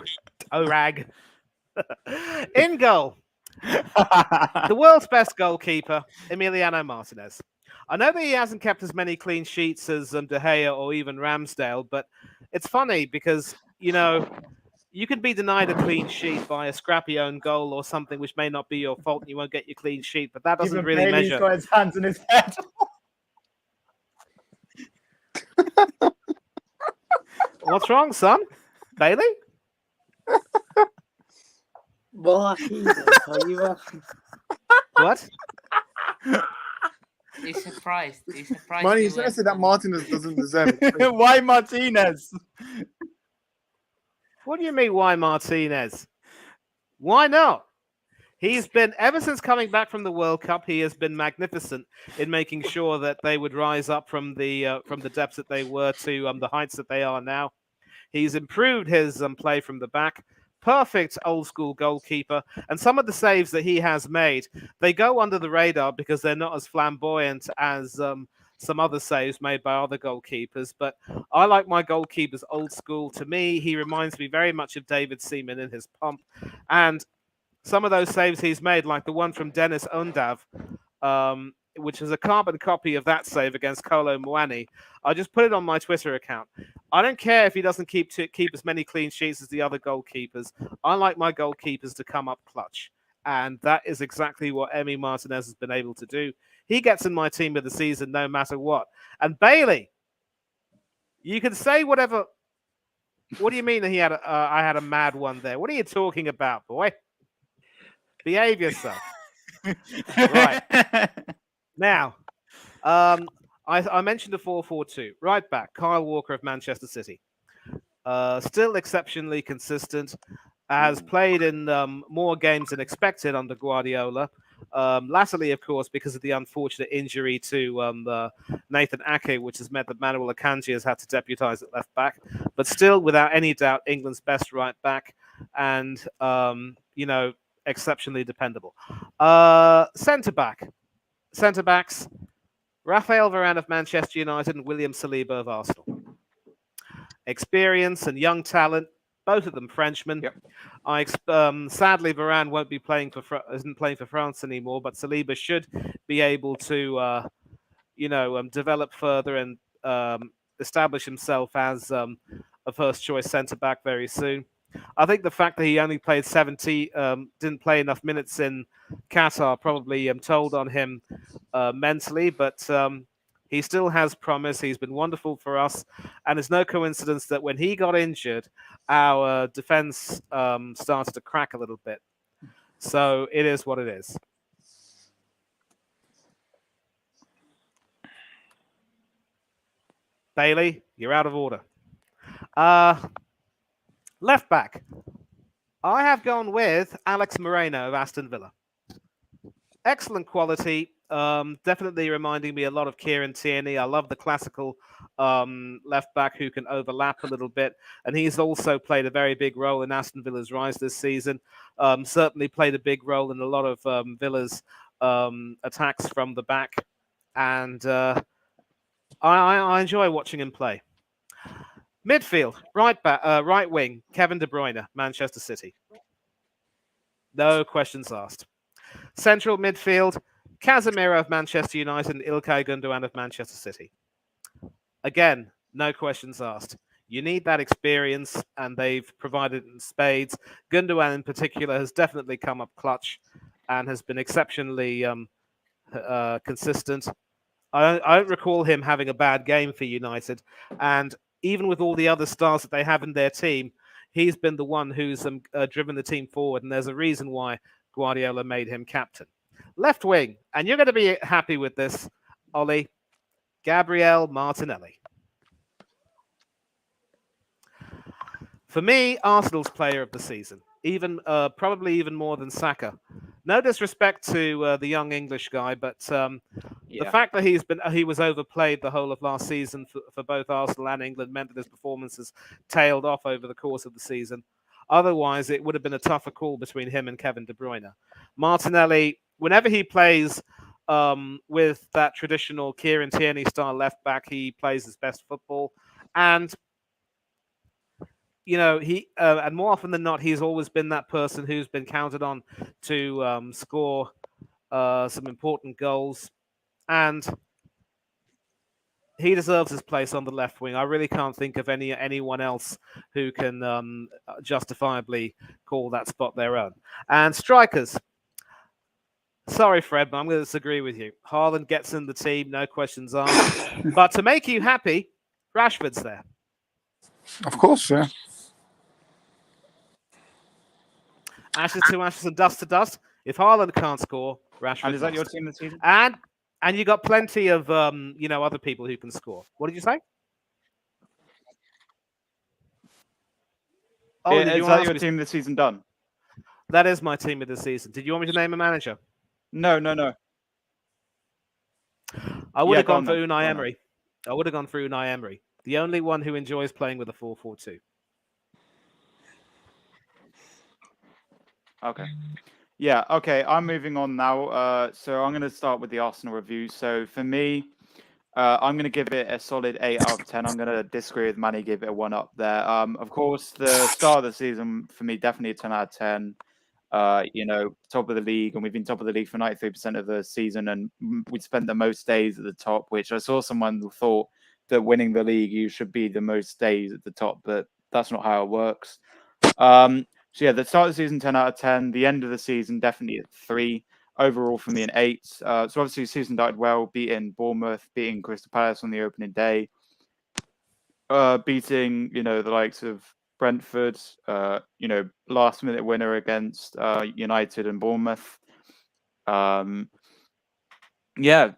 orag. In goal, the world's best goalkeeper, Emiliano Martinez. I know that he hasn't kept as many clean sheets as De Gea or even Ramsdale, but it's funny because, you can be denied a clean sheet by a scrappy own goal or something which may not be your fault, and you won't get your clean sheet. But that doesn't Even really Bailey's measure. got his hands in his head. What's wrong, son? Bailey? Martinez, are you? What? He's surprised. He's surprised. Money, you he's going to went say that for- Martinez doesn't deserve it. Why Martinez? What do you mean, why Martinez? Why not? He's been, ever since coming back from the World Cup, he has been magnificent in making sure that they would rise up from the depths that they were to the heights that they are now. He's improved his play from the back. Perfect old school goalkeeper. And some of the saves that he has made, they go under the radar because they're not as flamboyant as some other saves made by other goalkeepers. But I like my goalkeepers old school. To me, he reminds me very much of David Seaman in his pomp. And some of those saves he's made, like the one from Dennis Undav, which is a carbon copy of that save against Kolo Muani. I just put it on my Twitter account. I don't care if he doesn't keep as many clean sheets as the other goalkeepers. I like my goalkeepers to come up clutch. And that is exactly what Emi Martinez has been able to do. He gets in my team of the season no matter what. And Bailey, you can say whatever. What do you mean that I had a mad one there? What are you talking about, boy? Behave yourself. Right. Now, I mentioned the 4-4-2. Right back, Kyle Walker of Manchester City. Still exceptionally consistent. Has played in more games than expected under Guardiola. Latterly, of course, because of the unfortunate injury to Nathan Ake, which has meant that Manuel Akanji has had to deputise at left back. But still, without any doubt, England's best right back. And, exceptionally dependable. Centre backs, Raphael Varane of Manchester United and William Saliba of Arsenal. Experience and young talent, both of them Frenchmen. Yep. Sadly, Varane won't be isn't playing for France anymore, but Saliba should be able to, develop further and establish himself as a first choice centre back very soon. I think the fact that he only played 70, didn't play enough minutes in Qatar probably told on him mentally, but he still has promise. He's been wonderful for us, and it's no coincidence that when he got injured, our defense started to crack a little bit. So it is what it is. Bailey, you're out of order. Left back. I have gone with Alex Moreno of Aston Villa. Excellent quality. Definitely reminding me a lot of Kieran Tierney. I love the classical left back who can overlap a little bit. And he's also played a very big role in Aston Villa's rise this season. Certainly played a big role in a lot of Villa's attacks from the back. And I enjoy watching him play. Midfield, right wing, Kevin De Bruyne, Manchester City. No questions asked. Central midfield, Casemiro of Manchester United and Ilkay Gundogan of Manchester City. Again, no questions asked. You need that experience, and they've provided it in spades. Gundogan in particular has definitely come up clutch and has been exceptionally consistent. I don't recall him having a bad game for United, and even with all the other stars that they have in their team, he's been the one who's driven the team forward, and there's a reason why Guardiola made him captain. Left wing, and you're going to be happy with this, Ollie, Gabriel Martinelli. For me, Arsenal's player of the season, probably even more than Saka. No disrespect to the young English guy, but the fact that he was overplayed the whole of last season for both Arsenal and England meant that his performances tailed off over the course of the season. Otherwise, it would have been a tougher call between him and Kevin De Bruyne. Martinelli, whenever he plays with that traditional Kieran Tierney style left back, he plays his best football. And and more often than not, he's always been that person who's been counted on to score some important goals. And he deserves his place on the left wing. I really can't think of anyone else who can justifiably call that spot their own. And strikers. Sorry, Fred, but I'm going to disagree with you. Haaland gets in the team, no questions asked. But to make you happy, Rashford's there. Of course, yeah. Ashes to ashes and dust to dust. If Haaland can't score, Rashford And is that must. your team this season? And you got plenty of other people who can score. What did you say? Oh, Yeah, did you is that ask your me? team this season done? That is my team of the season. Did you want me to name a manager? No. I would Yeah, have go gone on for then. Unai Go on then. Emery. I would have gone for Unai Emery, the only one who enjoys playing with a 4-4-2. Okay. Yeah, okay. I'm moving on now. So I'm going to start with the Arsenal review. So for me, I'm going to give it a solid 8 out of 10. I'm going to disagree with Manny, give it a 1 up there. Of course, the start of the season for me, definitely a 10 out of 10. Top of the league, and we've been top of the league for 93% of the season, and we spent the most days at the top, which I saw someone thought that winning the league, you should be the most days at the top, but that's not how it works. So yeah, the start of the season, 10 out of 10. The end of the season, definitely a 3. Overall, for me, an 8. So obviously, the season started well, beating Bournemouth, beating Crystal Palace on the opening day, beating the likes of Brentford, last minute winner against United and Bournemouth. Yeah,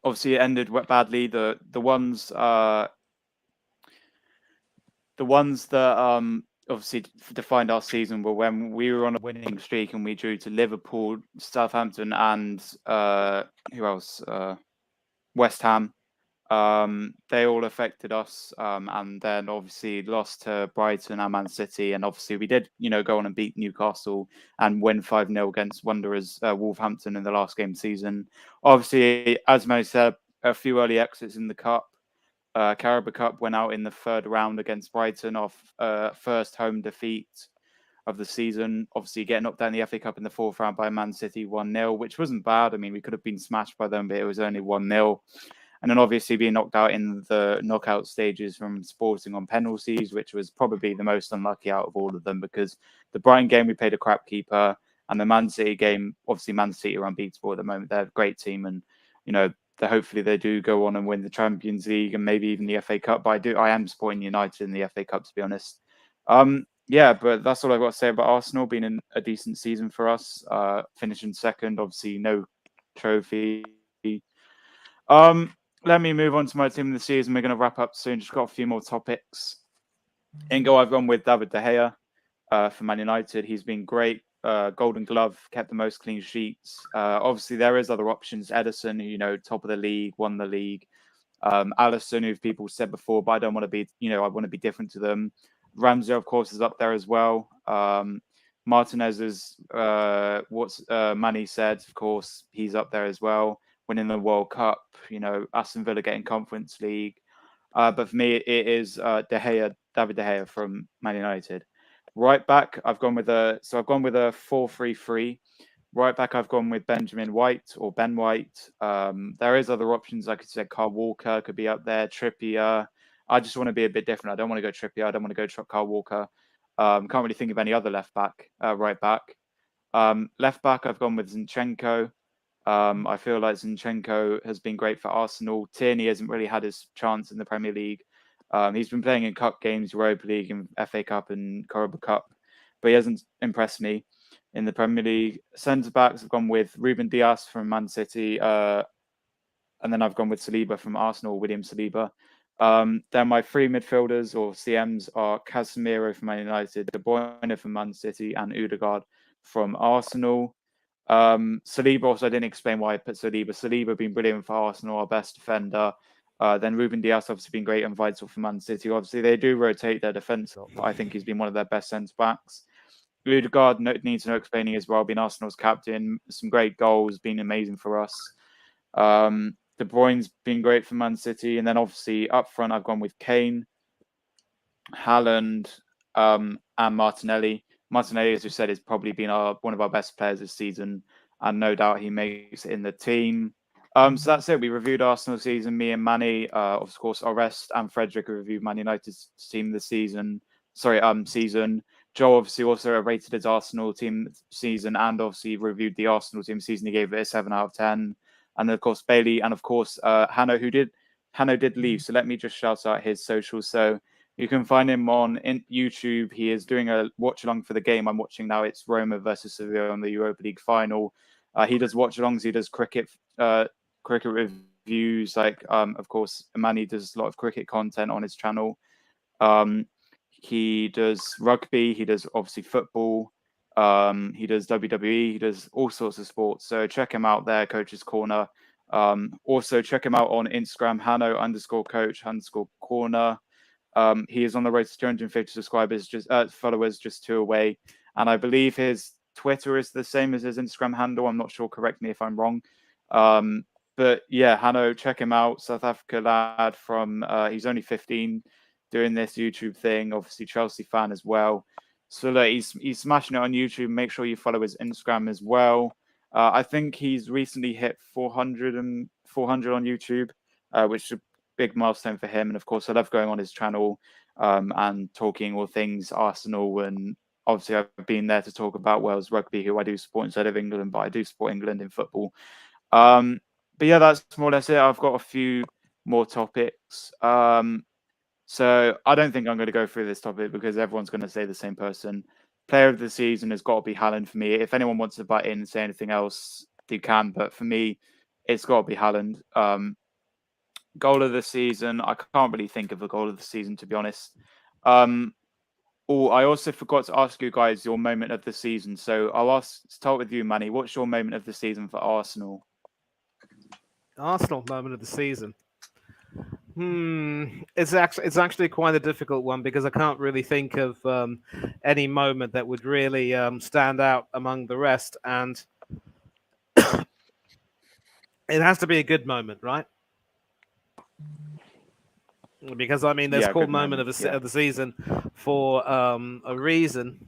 obviously it ended badly. The ones that obviously defined our season were when we were on a winning streak and we drew to Liverpool, Southampton, and who else? West Ham. They all affected us, and then obviously lost to Brighton and Man City, and obviously we did, go on and beat Newcastle and win 5-0 against Wanderers, Wolverhampton in the last game of the season. Obviously, as Mo said, a few early exits in the cup. Carabao Cup went out in the third round against Brighton off first home defeat of the season. Obviously, getting knocked down the FA Cup in the fourth round by Man City 1-0, which wasn't bad. I mean, we could have been smashed by them, but it was only 1-0. And then obviously being knocked out in the knockout stages from Sporting on penalties, which was probably the most unlucky out of all of them, because the Brighton game, we played a crap keeper. And the Man City game, obviously Man City are unbeatable at the moment. They're a great team. And, hopefully they do go on and win the Champions League and maybe even the FA Cup. But I am supporting United in the FA Cup, to be honest. Yeah, but that's all I've got to say about Arsenal. Being a decent season for us. Finishing second, obviously no trophy. Let me move on to my team of the season. We're going to wrap up soon. Just got a few more topics. In goal, I've gone with David De Gea for Man United. He's been great. Golden Glove, kept the most clean sheets. Obviously, there is other options. Edison, who, top of the league, won the league. Alisson, who people said before, but I don't want to be, I want to be different to them. Ramsey, of course, is up there as well. Martinez is Manny said, of course, he's up there as well. Winning the World Cup, Aston Villa getting Conference League. But for me, it is David De Gea from Man United. Right back, I've gone with a 4-3-3. Right back, I've gone with Benjamin White or Ben White. There is other options. Like I said, Carl Walker could be up there. Trippier. I just want to be a bit different. I don't want to go Trippier. I don't want to go Carl Walker. Can't really think of any other right back. Left back, I've gone with Zinchenko. I feel like Zinchenko has been great for Arsenal. Tierney hasn't really had his chance in the Premier League. He's been playing in cup games, Europa League and FA Cup and Carabao Cup, but he hasn't impressed me in the Premier League. Centre backs, have gone with Ruben Dias from Man City, and then I've gone with Saliba from Arsenal, William Saliba. Then my 3 midfielders or CMs are Casemiro from Man United, De Bruyne from Man City, and Odegaard from Arsenal. Saliba, also, I didn't explain why I put Saliba. Saliba been brilliant for Arsenal, our best defender. Then Ruben Dias obviously been great and vital for Man City. Obviously, they do rotate their defence, but I think he's been one of their best centre backs. Odegaard needs no explaining as well. Been Arsenal's captain, some great goals, been amazing for us. De Bruyne's been great for Man City, and then obviously up front, I've gone with Kane, Haaland, and Martinelli. Martinelli, as we said, has probably been one of our best players this season, and no doubt he makes it in the team. So that's it. We reviewed Arsenal season. Me and Manny, of course, Orest and Frederick reviewed Man United's team this season. Season. Joe obviously also rated his Arsenal team season and obviously reviewed the Arsenal team season. He gave it a 7 out of 10. And then, of course, Bailey and of course Hanno, Hanno did leave. So let me just shout out his socials. So you can find him on YouTube. He is doing a watch along for the game I'm watching now. It's Roma versus Sevilla on the Europa League final. He does watch alongs. He does cricket reviews. Like, of course, Manny does a lot of cricket content on his channel. He does rugby. He does obviously football. He does WWE. He does all sorts of sports. So check him out there, Coach's Corner. Also check him out on Instagram, Hanno_coach_corner. He is on the road to 250 subscribers, followers, just 2 away. And I believe his Twitter is the same as his Instagram handle. I'm not sure. Correct me if I'm wrong. But yeah, Hanno, check him out. South Africa lad from, he's only 15, doing this YouTube thing. Obviously Chelsea fan as well. So look, he's smashing it on YouTube. Make sure you follow his Instagram as well. I think he's recently hit 400 on YouTube, which is a big milestone for him. And of course, I love going on his channel and talking all things Arsenal. And obviously, I've been there to talk about Wales rugby, who I do support instead of England, but I do support England in football. But yeah, that's more or less it. I've got a few more topics. So I don't think I'm going to go through this topic because everyone's going to say the same person. Player of the season has got to be Haaland for me. If anyone wants to butt in and say anything else, you can. But for me, it's got to be Haaland. Goal of the season. I can't really think of a goal of the season, to be honest. I also forgot to ask you guys your moment of the season. So I'll start with you, Manny. What's your moment of the season for Arsenal? Arsenal moment of the season. It's actually quite a difficult one because I can't really think of any moment that would really stand out among the rest, and it has to be a good moment, right? Because I mean, there's called moment of the season for a reason.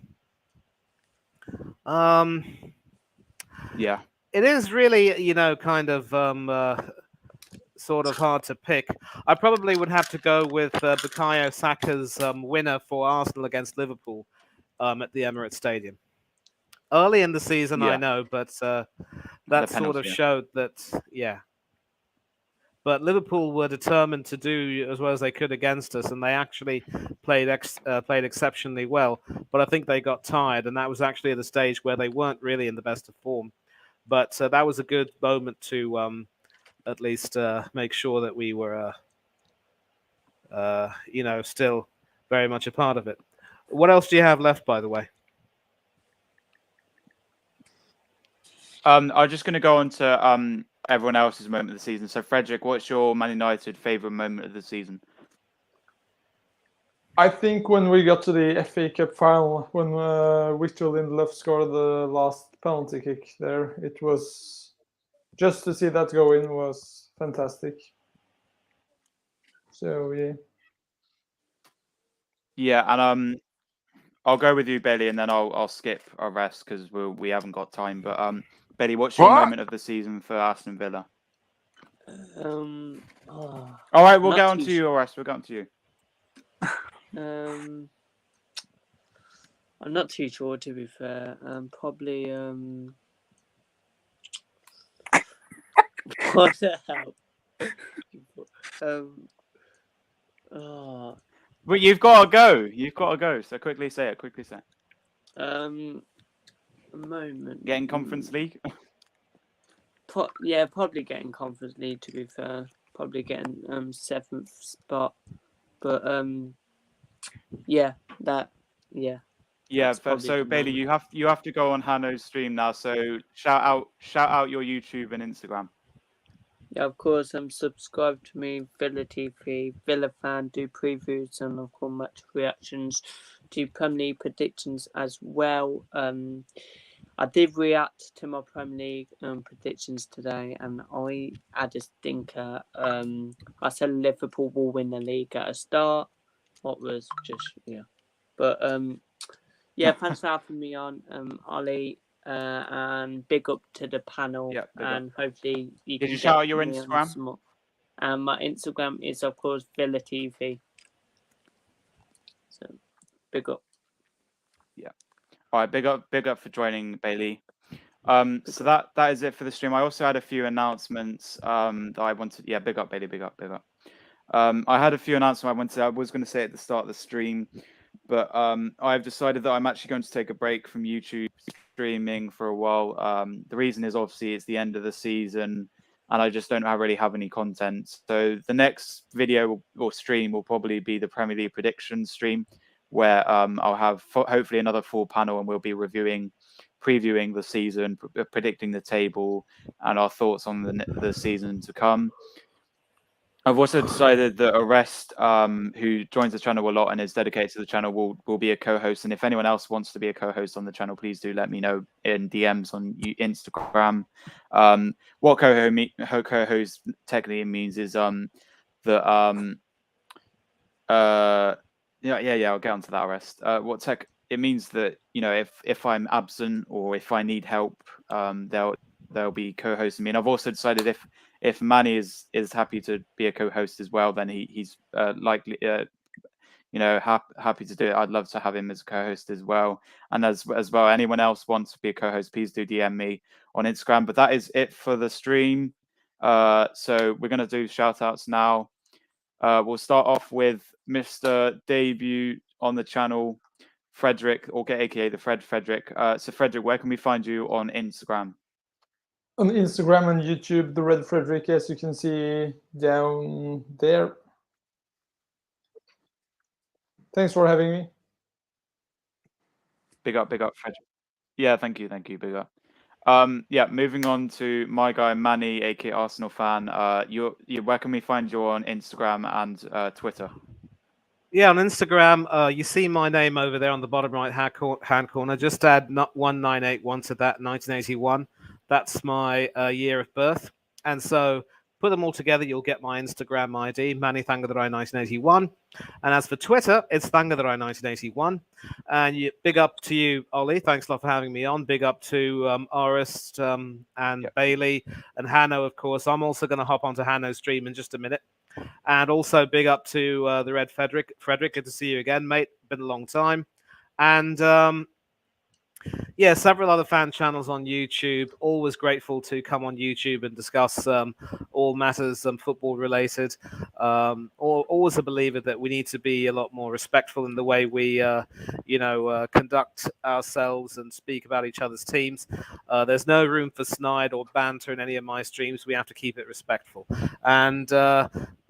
Yeah, it is really kind of sort of hard to pick. I probably would have to go with Bukayo Saka's winner for Arsenal against Liverpool at the Emirates Stadium. Early in the season, I know, but that sort of showed that, But Liverpool were determined to do as well as they could against us, and they actually played exceptionally well. But I think they got tired, and that was actually at a stage where they weren't really in the best of form. But that was a good moment to at least make sure that we were, still very much a part of it. What else do you have left, by the way? I'm just going to go on to everyone else's moment of the season. So, Frederick, what's your Man United favourite moment of the season? I think when we got to the FA Cup final, when Victor Lindelof scored the last penalty kick there, it was just to see that go in was fantastic. So yeah, and I'll go with you, Bailey, and then I'll skip our rest because we haven't got time. But Bailey, what's your moment of the season for Aston Villa? All right, we'll get on to you, Orest. We'll get on to you. I'm not too sure, to be fair. Probably. What the hell? But you've got to go. You've got to go. So quickly say it. Quickly say. A moment. Getting Conference League. Probably getting Conference League. To be fair, probably getting 7th spot. But Yeah. So Bailey, you have to go on Hanno's stream now. So shout out your YouTube and Instagram. Yeah, of course. Subscribe to me, Villa TV, Villa fan, do previews and of course match reactions, do Premier League predictions as well. I did react to my Premier League predictions today, and I had a stinker. I said Liverpool will win the league at a start. What was just but thanks for having me on, Ollie. and big up to the panel. Yeah, big up. And hopefully you Did can you shout get out your me on Instagram? some more. And my Instagram is of course Villa TV. So big up. Yeah. All right, big up for joining, Bailey. So that is it for the stream. I also had a few announcements that I wanted. Yeah, big up, Bailey, big up. I had a few announcements I was going to say at the start of the stream, but I've decided that I'm actually going to take a break from YouTube streaming for a while. The reason is obviously it's the end of the season, and I just don't really have any content. So the next video or stream will probably be the Premier League prediction stream, where I'll have hopefully another full panel, and we'll be previewing the season, predicting the table, and our thoughts on the season to come. I've also decided that Arrest, who joins the channel a lot and is dedicated to the channel, will be a co-host. And if anyone else wants to be a co-host on the channel, please do let me know in DMs on Instagram. What co-host technically means is that yeah, I'll get onto that, Arrest. It means that, you know, if I'm absent or if I need help, they'll be co-hosting me. And I've also decided if Manny is happy to be a co-host as well, then he's likely happy to do it. I'd love to have him as a co-host as well. And as well, anyone else wants to be a co-host, please do DM me on Instagram. But that is it for the stream. So we're gonna do shout outs now. We'll start off with Mr. Debut on the channel, Frederick, or get aka the Frederick. So Frederick, where can we find you on Instagram? On Instagram and YouTube, the Red Frederick, as you can see down there. Thanks for having me. Big up, Frederick. Yeah, thank you, big up. Yeah, moving on to my guy Manny, aka Arsenal fan. Where can we find you on Instagram and Twitter? Yeah, on Instagram, you see my name over there on the bottom right hand corner. Just add 1981 to that, 1981. That's my year of birth. And so put them all together, you'll get my Instagram ID, Manny Thangatherai 1981. And as for Twitter, it's Thangatherai 1981. And big up to you, Ollie. Thanks a lot for having me on. Big up to Orest and Bailey and Hanno, of course. I'm also going to hop onto Hanno's stream in just a minute. And also big up to the Red Frederick. Frederick, good to see you again, mate. Been a long time. And yeah, several other fan channels on YouTube. Always grateful to come on YouTube and discuss all matters football related. Always a believer that we need to be a lot more respectful in the way we, conduct ourselves and speak about each other's teams. There's no room for snide or banter in any of my streams. We have to keep it respectful. And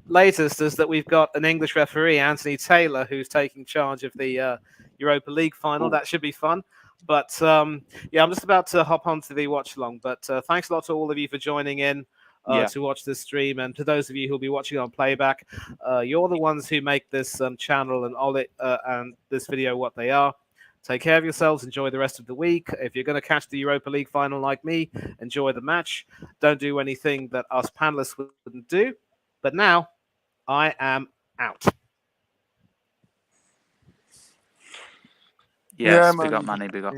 latest is that we've got an English referee, Anthony Taylor, who's taking charge of the Europa League final. That should be fun. But yeah, I'm just about to hop onto the watch along. But thanks a lot to all of you for joining in to watch this stream, and to those of you who'll be watching on playback. You're the ones who make this channel and this video what they are. Take care of yourselves. Enjoy the rest of the week. If you're going to catch the Europa League final like me, enjoy the match. Don't do anything that us panelists wouldn't do. But now, I am out. Yes, big up, Manny, big up.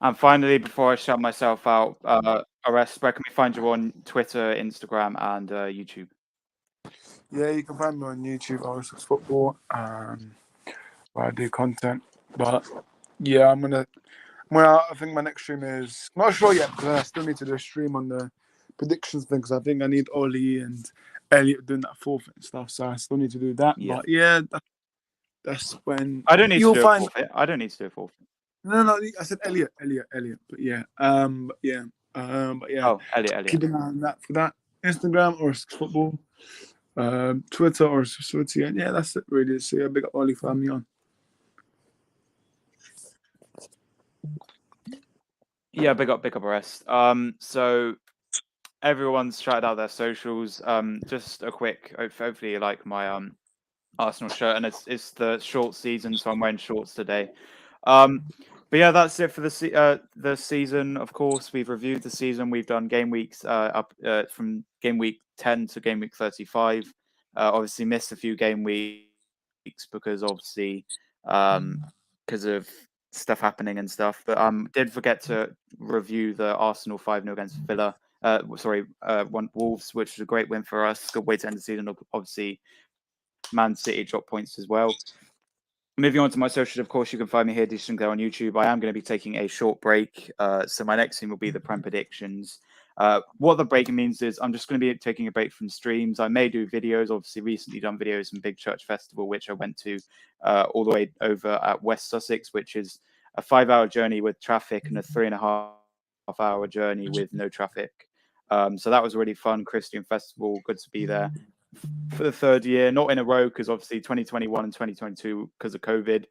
And finally, before I shut myself out, Arrest, where can we find you on Twitter, Instagram, and YouTube? Yeah, you can find me on YouTube, Arsenal Football, where I do content. But yeah, I think my next stream is not sure yet, because I still need to do a stream on the predictions thing, because I think I need Ollie and Elliot doing that fourth and stuff, so I still need to do that. Yeah. But yeah, that's when I don't need to do find... a forfeit. I don't need to do a forfeit. No, I said Elliot. But yeah, but yeah. Oh, Elliot. Keep an eye on that for that. Instagram or football, Twitter or Twitter. Yeah, that's it really. So yeah, big up Ollie for having me on. Yeah, big up Arrest. So everyone's shouted out their socials. Just a quick. Hopefully you like my Arsenal shirt, and it's the short season, so I'm wearing shorts today. But yeah, that's it for the season. Of course, we've reviewed the season. We've done game weeks up from game week 10 to game week 35. Obviously, missed a few game weeks because obviously because of stuff happening and stuff. But did forget to review the Arsenal 5-0 against Villa. Wolves, which was a great win for us. Good way to end the season. Obviously, Man City dropped points as well. Moving on to my socials, of course, you can find me here, SINCLAIRO, on YouTube. I am going to be taking a short break. So my next thing will be the Prem predictions. What the break means is I'm just going to be taking a break from streams. I may do videos. Obviously, recently done videos from Big Church Festival, which I went to all the way over at West Sussex, which is a 5-hour journey with traffic and a 3.5-hour journey with no traffic. So that was a really fun Christian festival. Good to be there for the 3rd year, not in a row, because obviously 2021 and 2022 because of COVID.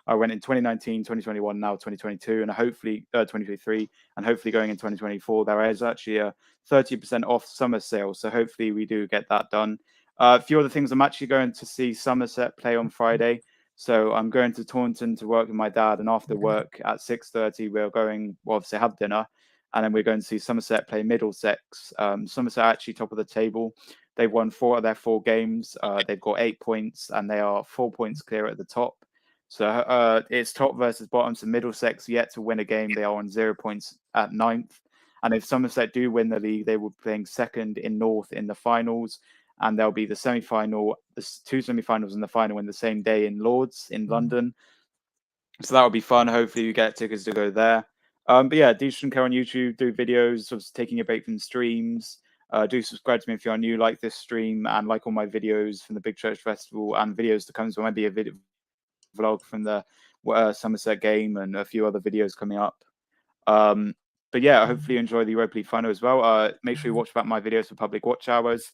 I went in 2019, 2021, now 2022, and hopefully 2023, and hopefully going in 2024. There is actually a 30% off summer sale, so hopefully we do get that done. A few other things. I'm actually going to see Somerset play on Friday, so I'm going to Taunton to work with my dad, and after work at 6:30, we're going, well, obviously have dinner, and then we're going to see Somerset play Middlesex. Somerset are actually top of the table. They've won 4 of their 4 games. They've got 8 points, and they are 4 points clear at the top. So it's top versus bottom. So Middlesex yet to win a game. They are on 0 points at 9th. And if Somerset do win the league, they will be playing 2nd in North in the finals. And there'll be the semi-final, the 2 semi-finals and the final in the same day in Lords in London. So that will be fun. Hopefully you get tickets to go there. But yeah, SINCLAIRO on YouTube, do videos, sort of taking a break from streams. Do subscribe to me if you are new, like this stream, and like all my videos from the Big Church Festival and videos to come. So maybe a video vlog from the Somerset game and a few other videos coming up. But yeah, hopefully you enjoy the Europa League final as well. Make sure you watch back my videos for public watch hours.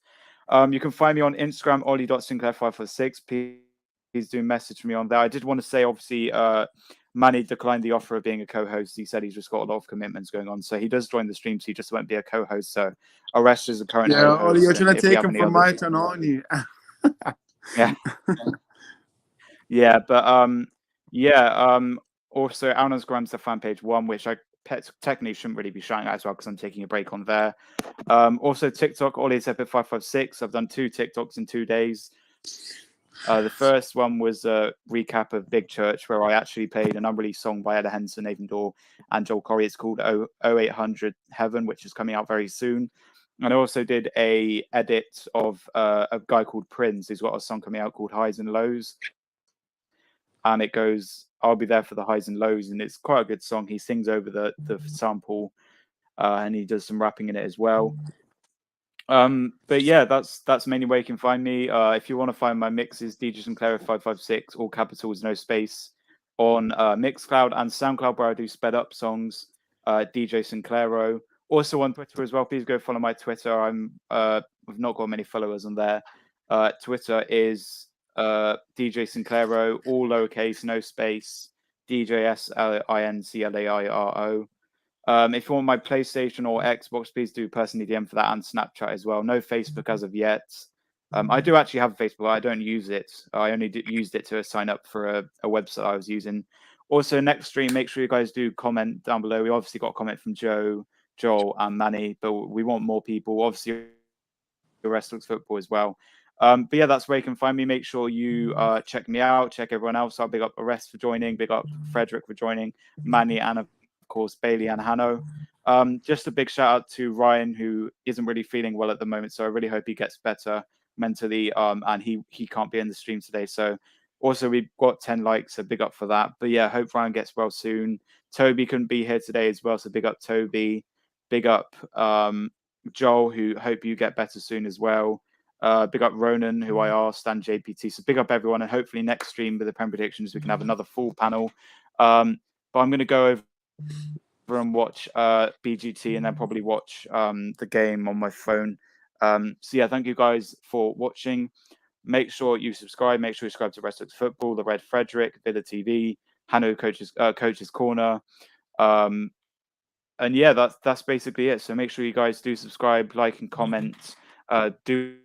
You can find me on Instagram, ollie.sinclair546. Please do message me on there. I did want to say, obviously, Manny declined the offer of being a co-host. He said he's just got a lot of commitments going on. So he does join the stream, so he just won't be a co-host. So Aresh is the current Yeah, Ollie, you're trying to take him from my others... turn, aren't you? Yeah. Yeah, but also Alna's Grandsta fan page 1, which I technically shouldn't really be shouting at as well because I'm taking a break on there. Also TikTok, Ollie's Epic 556. I've done 2 TikToks in 2 days. The first one was a recap of Big Church, where I actually played an unreleased song by Ella Henson, Nathan Dorr, and Joel Corey. It's called 0800 Heaven, which is coming out very soon. And I also did a edit of a guy called Prince, who's got a song coming out called Highs and Lows. And it goes, I'll be there for the highs and lows. And it's quite a good song. He sings over the sample and he does some rapping in it as well. But yeah, that's mainly where you can find me. If you want to find my mixes, DJ SINCLAIRO 556, all capitals, no space, on Mixcloud and SoundCloud, where I do sped up songs, DJ SINCLAIRO. Also on Twitter as well. Please go follow my Twitter. I've not got many followers on there. Twitter is DJ SINCLAIRO, all lowercase, no space, DJSINCLAIRO. If you want my PlayStation or Xbox, please do personally DM for that, and Snapchat as well. No Facebook as of yet. I do actually have Facebook. I don't use it. I only used it to sign up for a website I was using. Also, next stream, make sure you guys do comment down below. We obviously got a comment from Joel, and Manny, but we want more people. Obviously, the rest looks football as well. But yeah, that's where you can find me. Make sure you check me out, check everyone else. I'll big up Arrest for joining, big up Frederick for joining, Manny, and of course Bailey and Hanno. Just a big shout out to Ryan, who isn't really feeling well at the moment, so I really hope he gets better mentally. And he can't be in the stream today. So also we've got 10 likes, so big up for that. But yeah, hope Ryan gets well soon. Toby couldn't be here today as well, so big up Toby. Big up Joel, who hope you get better soon as well. Big up Ronan, who I asked, and JPT. So big up everyone, and hopefully next stream with the Prem predictions we can have another full panel. But I'm going to go over and watch BGT, and then probably watch the game on my phone. So yeah, thank you guys for watching. Make sure you subscribe. Make sure you subscribe to Rest Looks Football, The Red Frederick, Villa TV, Hanno Coach's Corner. And yeah, that's basically it. So make sure you guys do subscribe, like, and comment. Do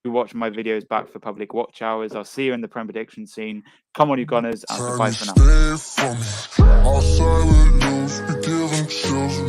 watch my videos back for public watch hours. I'll see you in the Prem prediction scene. Come on, you Gunners, and goodbye for now.